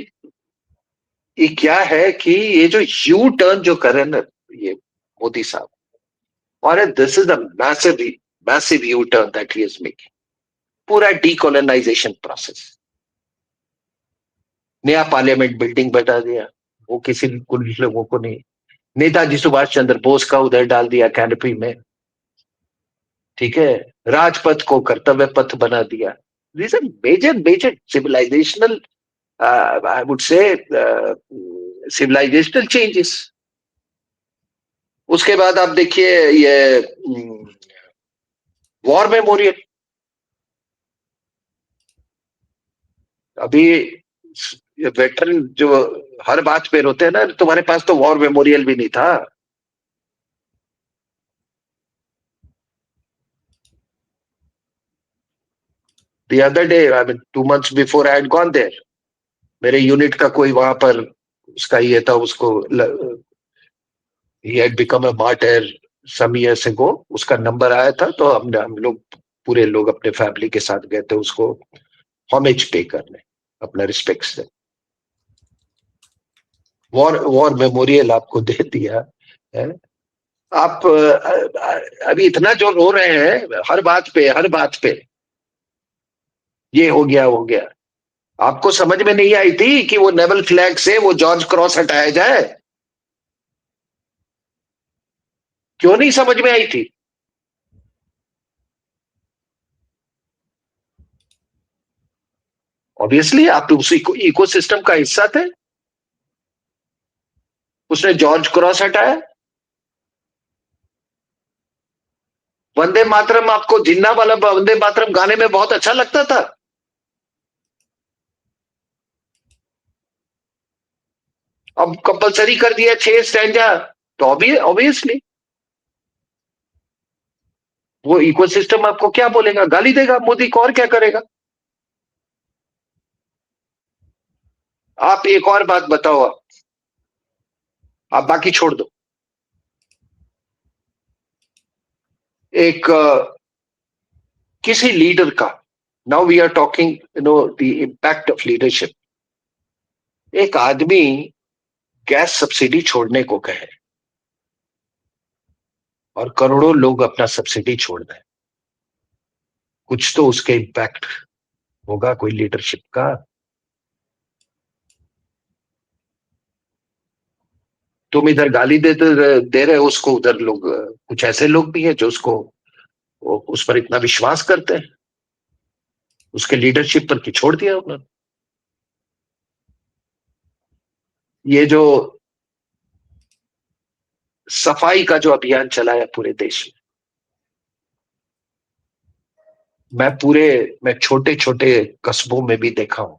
Speaker 2: ये क्या है कि ये जो यू टर्न जो कर रहे हैं ना ये मोदी साहब, और this is a massive massive U turn that he is making. पूरा डीकोलोनाइजेशन प्रोसेस, नया पार्लियामेंट बिल्डिंग बता दिया, वो किसी कुछ लोगों को नहीं। नेताजी सुभाष चंद्र बोस का उधर डाल दिया कैनपी में, ठीक है। राजपथ को कर्तव्य पथ बना दिया। These are major major civilizational, I would say civilizational changes. उसके बाद आप देखिए ये वॉर मेमोरियल, अभी वेटरन जो हर बात पे रोते हैं ना, तुम्हारे पास तो वॉर मेमोरियल भी नहीं था। The other day, I mean 2 months before I had gone there, मेरे यूनिट का कोई वहां पर उसका ये था, उसको ही had become a martyr some years ago, उसका नंबर आया था, तो हम लोग पूरे लोग अपने फैमिली के साथ गए थे उसको होमेज पे करने, अपना रिस्पेक्ट से। वॉर वॉर मेमोरियल आपको दे दिया है। आप अभी इतना जो रो रहे हैं हर बात पे, हर बात पे ये हो गया हो गया, आपको समझ में नहीं आई थी कि वो नेवल फ्लैग से वो जॉर्ज क्रॉस हटाया जाए? क्यों नहीं समझ में आई थी? ऑब्वियसली आप तो उसी इको सिस्टम का हिस्सा थे। उसने जॉर्ज क्रॉस हटाया। वंदे मातरम, आपको जिन्ना वाला वंदे मातरम गाने में बहुत अच्छा लगता था। अब कंपलसरी कर दिया 6 स्टैंजा, तो ऑब्वियसली वो इकोसिस्टम आपको क्या बोलेगा, गाली देगा मोदी को, और क्या करेगा? आप एक और बात बताओ, आप बाकी छोड़ दो। एक किसी लीडर का, now we are talking the impact of leadership, एक आदमी गैस सब्सिडी छोड़ने को कहे और करोड़ों लोग अपना सब्सिडी छोड़ दें, कुछ तो उसके इम्पैक्ट होगा कोई लीडरशिप का। तुम इधर गाली दे रहे हो उसको, उधर लोग कुछ ऐसे लोग भी हैं जो उसको उस पर इतना विश्वास करते हैं, उसके लीडरशिप पर कि छोड़ दिया उन्होंने। ये जो सफाई का जो अभियान चलाया पूरे देश में, मैं छोटे छोटे कस्बों में भी देखा हूं,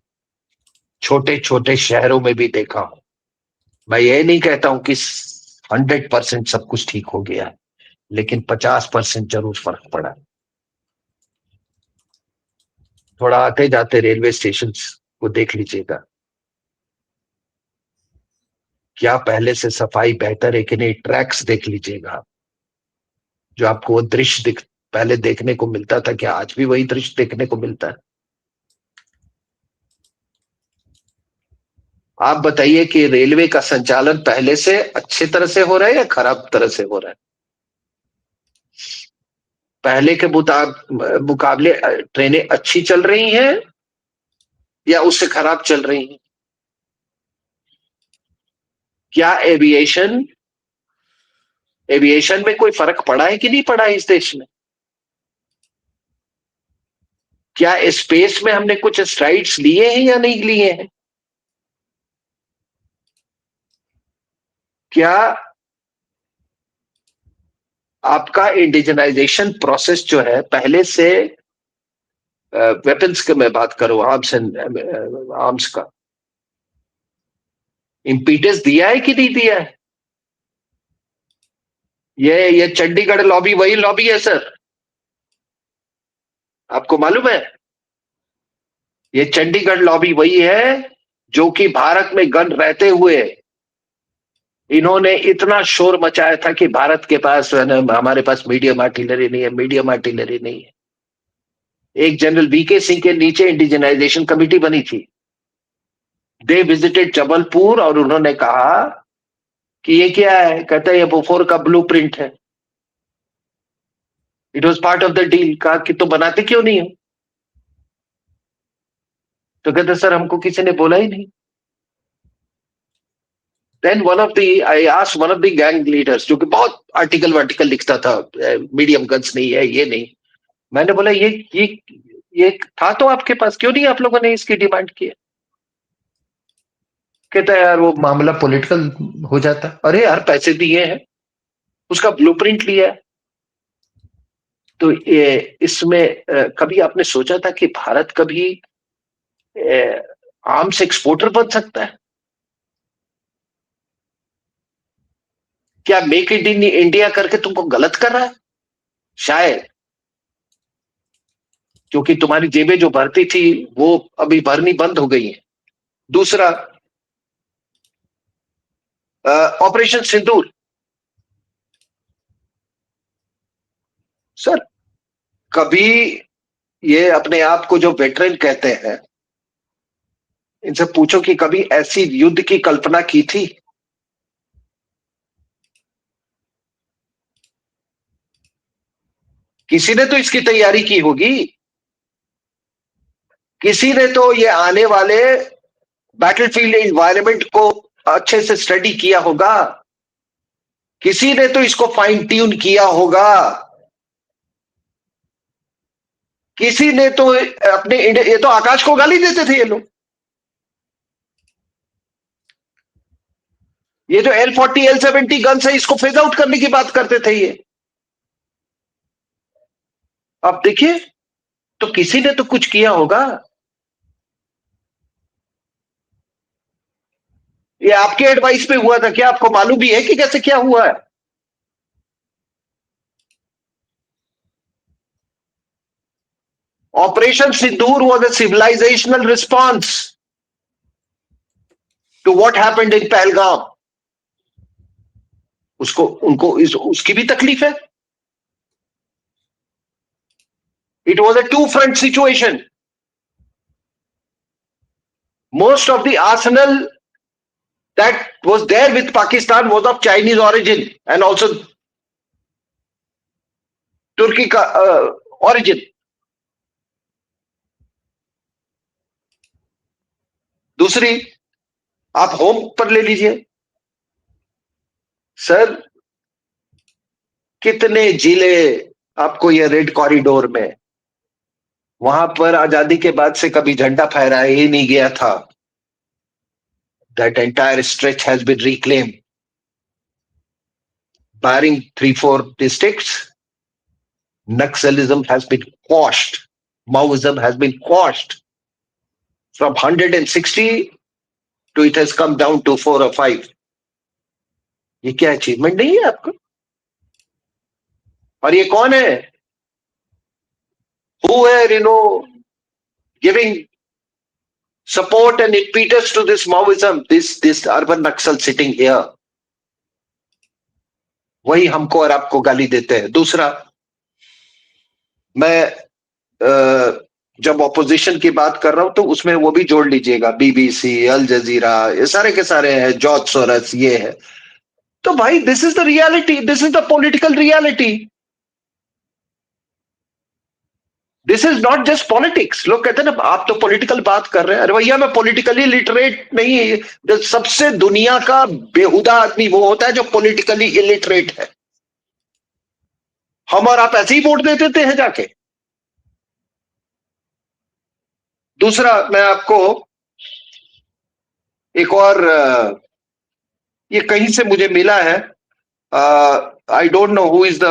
Speaker 2: छोटे छोटे शहरों में भी देखा हूं। मैं ये नहीं कहता हूं कि 100% सब कुछ ठीक हो गया, लेकिन 50% जरूर फर्क पड़ा। थोड़ा आते जाते रेलवे स्टेशन को देख लीजिएगा, क्या पहले से सफाई बेहतर है कि नहीं? ट्रैक्स देख लीजिएगा, जो आपको वो दृश्य पहले देखने को मिलता था, क्या आज भी वही दृश्य देखने को मिलता है? आप बताइए कि रेलवे का संचालन पहले से अच्छे तरह से हो रहा है या खराब तरह से हो रहा है? पहले के मुकाबले ट्रेनें अच्छी चल रही हैं या उससे खराब चल रही हैं? क्या एविएशन में कोई फर्क पड़ा है कि नहीं पड़ा है इस देश में? क्या स्पेस में हमने कुछ स्ट्राइड्स लिए हैं या नहीं लिए हैं? क्या आपका इंडिजनाइजेशन प्रोसेस जो है पहले से वेपन्स की मैं बात करूं, आर्म्स एंड आर्म्स का, इम्पीटस दिया है कि नहीं दिया है? ये चंडीगढ़ लॉबी वही लॉबी है सर, आपको मालूम है? ये चंडीगढ़ लॉबी वही है जो कि भारत में गन रहते हुए इन्होंने इतना शोर मचाया था कि भारत के पास हमारे पास मीडियम आर्टिलरी नहीं है, मीडियम आर्टिलरी नहीं है। एक जनरल वीके सिंह के नीचे इंडिजनाइजेशन कमेटी बनी थी, दे विजिटेड जबलपुर और उन्होंने कहा कि ये क्या है, कहता है ये बोफोर का ब्लूप्रिंट है, it was part of the deal. कहा कि तो बनाते क्यों नहीं हो? तो कहते सर हमको किसी ने बोला ही नहीं। Then I asked one of the gang leaders, जो कि बहुत आर्टिकल वार्टिकल लिखता था, मीडियम गन्स नहीं है ये नहीं, मैंने बोला ये था तो आपके पास, क्यों नहीं आप लोगों ने इसकी डिमांड की? कहता है यार वो मामला पॉलिटिकल हो जाता। अरे यार पैसे दिए हैं, उसका ब्लूप्रिंट लिया है। तो इसमें कभी आपने सोचा था कि भारत कभी आर्म्स एक्सपोर्टर बन सकता है? क्या मेक इन इंडिया करके तुमको गलत कर रहा है? शायद, क्योंकि तुम्हारी जेबें जो भरती थी वो अभी भरनी बंद हो गई है। दूसरा, ऑपरेशन सिंदूर, सर कभी ये अपने आप को जो वेटरन कहते हैं, इनसे पूछो कि कभी ऐसी युद्ध की कल्पना की थी? किसी ने तो इसकी तैयारी की होगी, किसी ने तो ये आने वाले बैटलफील्ड एनवायरनमेंट को अच्छे से स्टडी किया होगा, किसी ने तो इसको फाइन ट्यून किया होगा, किसी ने तो अपने ये तो आकाश को गाली देते थे ये लोग। ये जो L40 L70 गन्स है इसको फेज आउट करने की बात करते थे ये। अब देखिए, तो किसी ने तो कुछ किया होगा। ये आपके एडवाइस पे हुआ था क्या? आपको मालूम भी है कि कैसे क्या हुआ है? Operation Sindoor was a civilizational response to what happened in Pahalgam. उसको उनको उसकी भी तकलीफ है। It was a two front situation. Most of the arsenal that was there with Pakistan was of Chinese origin and also Turkey का origin. दूसरी, आप home पर ले लीजिए सर, कितने जिले आपको ये रेड कॉरिडोर में, वहां पर आजादी के बाद से कभी झंडा फहराया ही नहीं गया था। That entire stretch has been reclaimed. Barring 3-4 districts, Naxalism has been quashed. Maoism has been quashed. From 160 to it has come down to 4 or 5. ये क्या अचीवमेंट नहीं है आपको? और ये कौन है? Who were, giving support and impetus to this Maoism, this urban Naxal sitting here. वही हमको और आपको गाली देते हैं। दूसरा, मैं जब ऑपोजिशन की बात कर रहा हूं तो उसमें वो भी जोड़ लीजिएगा, बीबीसी, अल जजीरा, ये सारे के सारे हैं, जॉर्ज सोरस ये है। तो भाई this is the reality, this is the political reality, this is not just politics. लोग कहते हैं ना आप तो पॉलिटिकल बात कर रहे हैं, अरे भैया मैं पॉलिटिकली लिटरेट नहीं। सबसे दुनिया का बेहुदा आदमी वो होता है जो पॉलिटिकली इलिटरेट है। हम और आप ऐसे ही वोट दे देते हैं जाके। दूसरा, मैं आपको एक और, ये कहीं से मुझे मिला है, I don't know who is the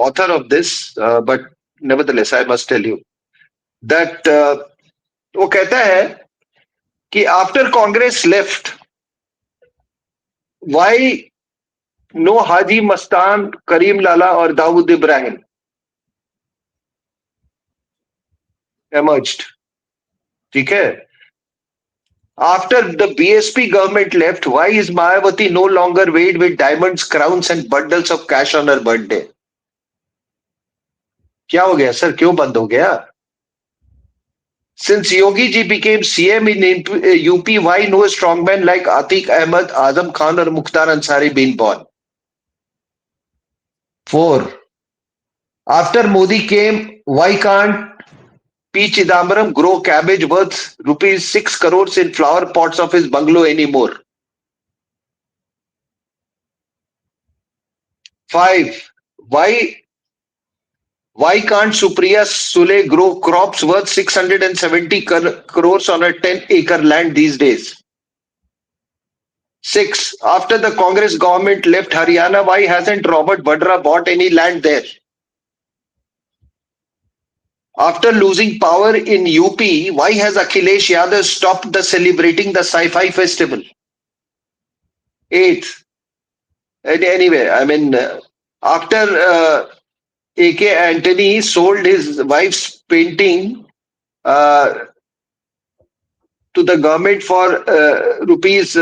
Speaker 2: author of this, but nevertheless I must tell you, that वो कहता है कि after Congress left, why no Haji Mastan, Karim Lala or Dawood Ibrahim emerged. ठीक है. After the BSP government left, why is Mayawati no longer weighed with diamonds, crowns and bundles of cash on her birthday? क्या हो गया sir, क्यों बंद हो गया? Since Yogi ji became CM in UP, why no strongman like Atiq Ahmed, Azam Khan or Mukhtar Ansari been born? 4. After Modi came, why can't P. Chidambaram grow cabbage worth rupees 6 crores in flower pots of his bungalow anymore? 5. Why can't Supriya Sule grow crops worth 670 crores on a 10-acre land these days? 6. After the Congress government left Haryana, why hasn't Robert Vadra bought any land there? After losing power in UP, why has Akhilesh Yadav stopped celebrating the sci-fi festival? 8. Anyway, I mean, after A.K. Antony sold his wife's painting to the government for rupees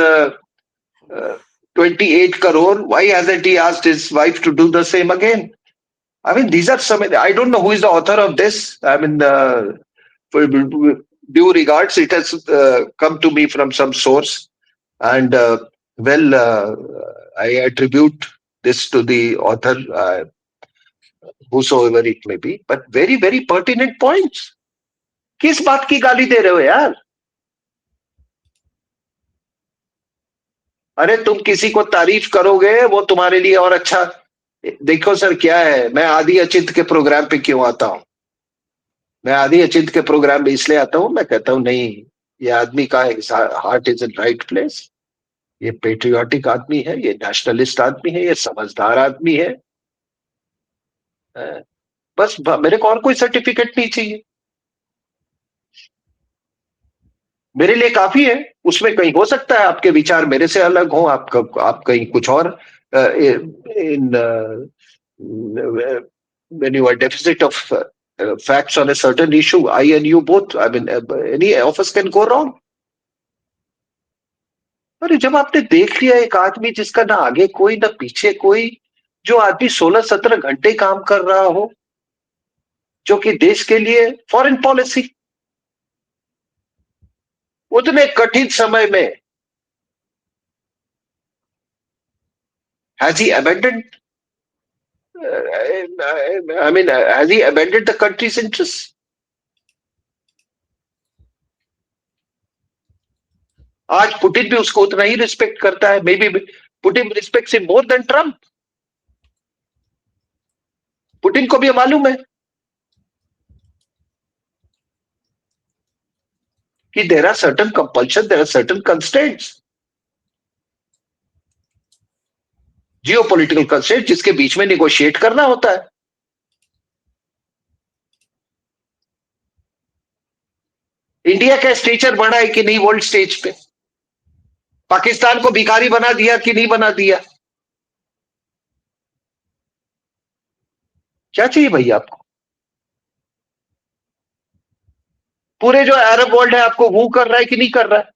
Speaker 2: 28 crore, why hasn't he asked his wife to do the same again? I mean, these are some. I don't know who is the author of this. I mean, for due regards, it has come to me from some source, and I attribute this to the author, whosoever it may be. But very, very pertinent points. किस बात की गाली दे रहे हो यार? अरे तुम किसी को तारीफ करोगे वो तुम्हारे लिए और अच्छा. देखो सर क्या है, मैं आदि अचिंत के प्रोग्राम पे क्यों आता हूं? मैं आदि अचिंत के प्रोग्राम में इसलिए आता हूं, मैं कहता हूं नहीं, ये आदमी का heart is in right place, ये पेट्रियोटिक आदमी है, ये नेशनलिस्ट आदमी है, ये समझदार आदमी है. बस मेरे को और कोई सर्टिफिकेट नहीं चाहिए, मेरे लिए काफी है. उसमें कहीं हो सकता है आपके विचार मेरे से अलग हो, आप कहीं कुछ और इन when you are deficit of facts on a certain issue, I and you both, I mean, any of us can go wrong. अरे जब आपने देख लिया एक आदमी जिसका ना आगे कोई ना पीछे कोई, जो आदमी 16-17 घंटे काम कर रहा हो, जो कि देश के लिए फॉरेन पॉलिसी उतने कठिन समय में, has he abandoned, I mean, has he abandoned the country's interests? आज पुतिन भी उसको उतना ही रिस्पेक्ट करता है. May be Putin respects him more than Trump. Putin को भी मालूम है कि there are certain compulsions, there are certain constraints, geopolitical constraint, जिसके बीच में नेगोशिएट करना होता है. इंडिया का स्टेचर बढ़ा है कि नहीं वर्ल्ड स्टेज पे? पाकिस्तान को भिखारी बना दिया कि नहीं बना दिया? क्या चाहिए भैया आपको? पूरे जो अरब वर्ल्ड है आपको वो कर रहा है कि नहीं कर रहा है?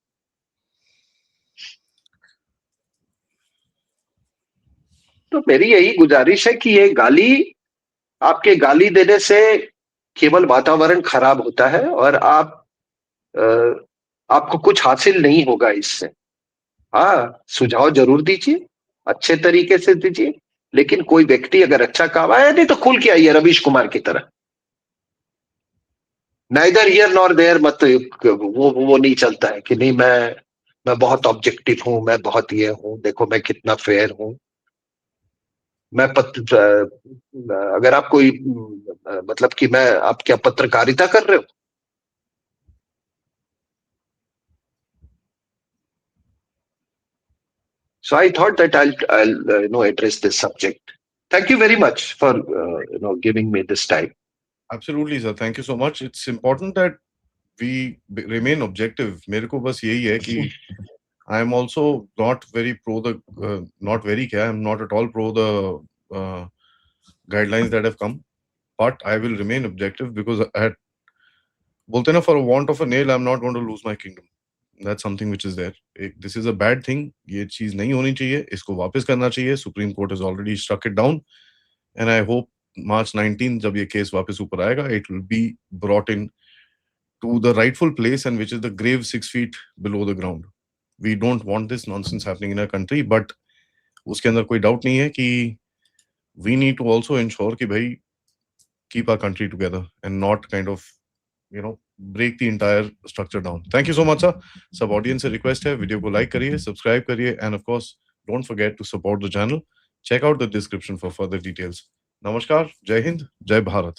Speaker 2: तो मेरी यही गुजारिश है कि ये गाली, आपके गाली देने से केवल वातावरण खराब होता है और आपको कुछ हासिल नहीं होगा इससे. हाँ, सुझाव जरूर दीजिए, अच्छे तरीके से दीजिए, लेकिन कोई व्यक्ति अगर अच्छा काम आया नहीं तो खुल के आइए रवीश कुमार की तरह. नाइदर हियर नॉर देयर मत, वो नहीं चलता है कि नहीं मैं बहुत ऑब्जेक्टिव हूं, मैं बहुत ये हूं, देखो मैं कितना फेयर हूं. मैं अगर आप कोई मतलब कि मैं, आप क्या पत्रकारिता कर रहे हो? So I thought that I'll address this subject. Thank you very much for giving me this time.
Speaker 1: Absolutely, sir. Thank you so much. It's important that we remain objective. मेरे को बस यही है कि I am also not very pro the not very क्या I'm not at all pro the guidelines that have come, but I will remain objective because at बोलते हैं ना, for a want of a nail I'm not going to lose my kingdom. That's something which is there. This is a bad thing. ये चीज नहीं होनी चाहिए. इसको वापस करना चाहिए. Supreme Court has already struck it down, and I hope March 19 जब ये केस वापस ऊपर आएगा, it will be brought in to the rightful place, and which is the grave 6 feet below the ground. We don't want this nonsense happening in our country, but उसके अंदर कोई doubt नहीं है कि we need to also ensure कि भाई keep our country together and not kind of break the entire structure down. Thank you so much, sir. सब audience से request है, वीडियो को like करिए, subscribe करिए, and of course don't forget to support the channel. Check out the description for further details. नमस्कार, जय हिंद, जय भारत.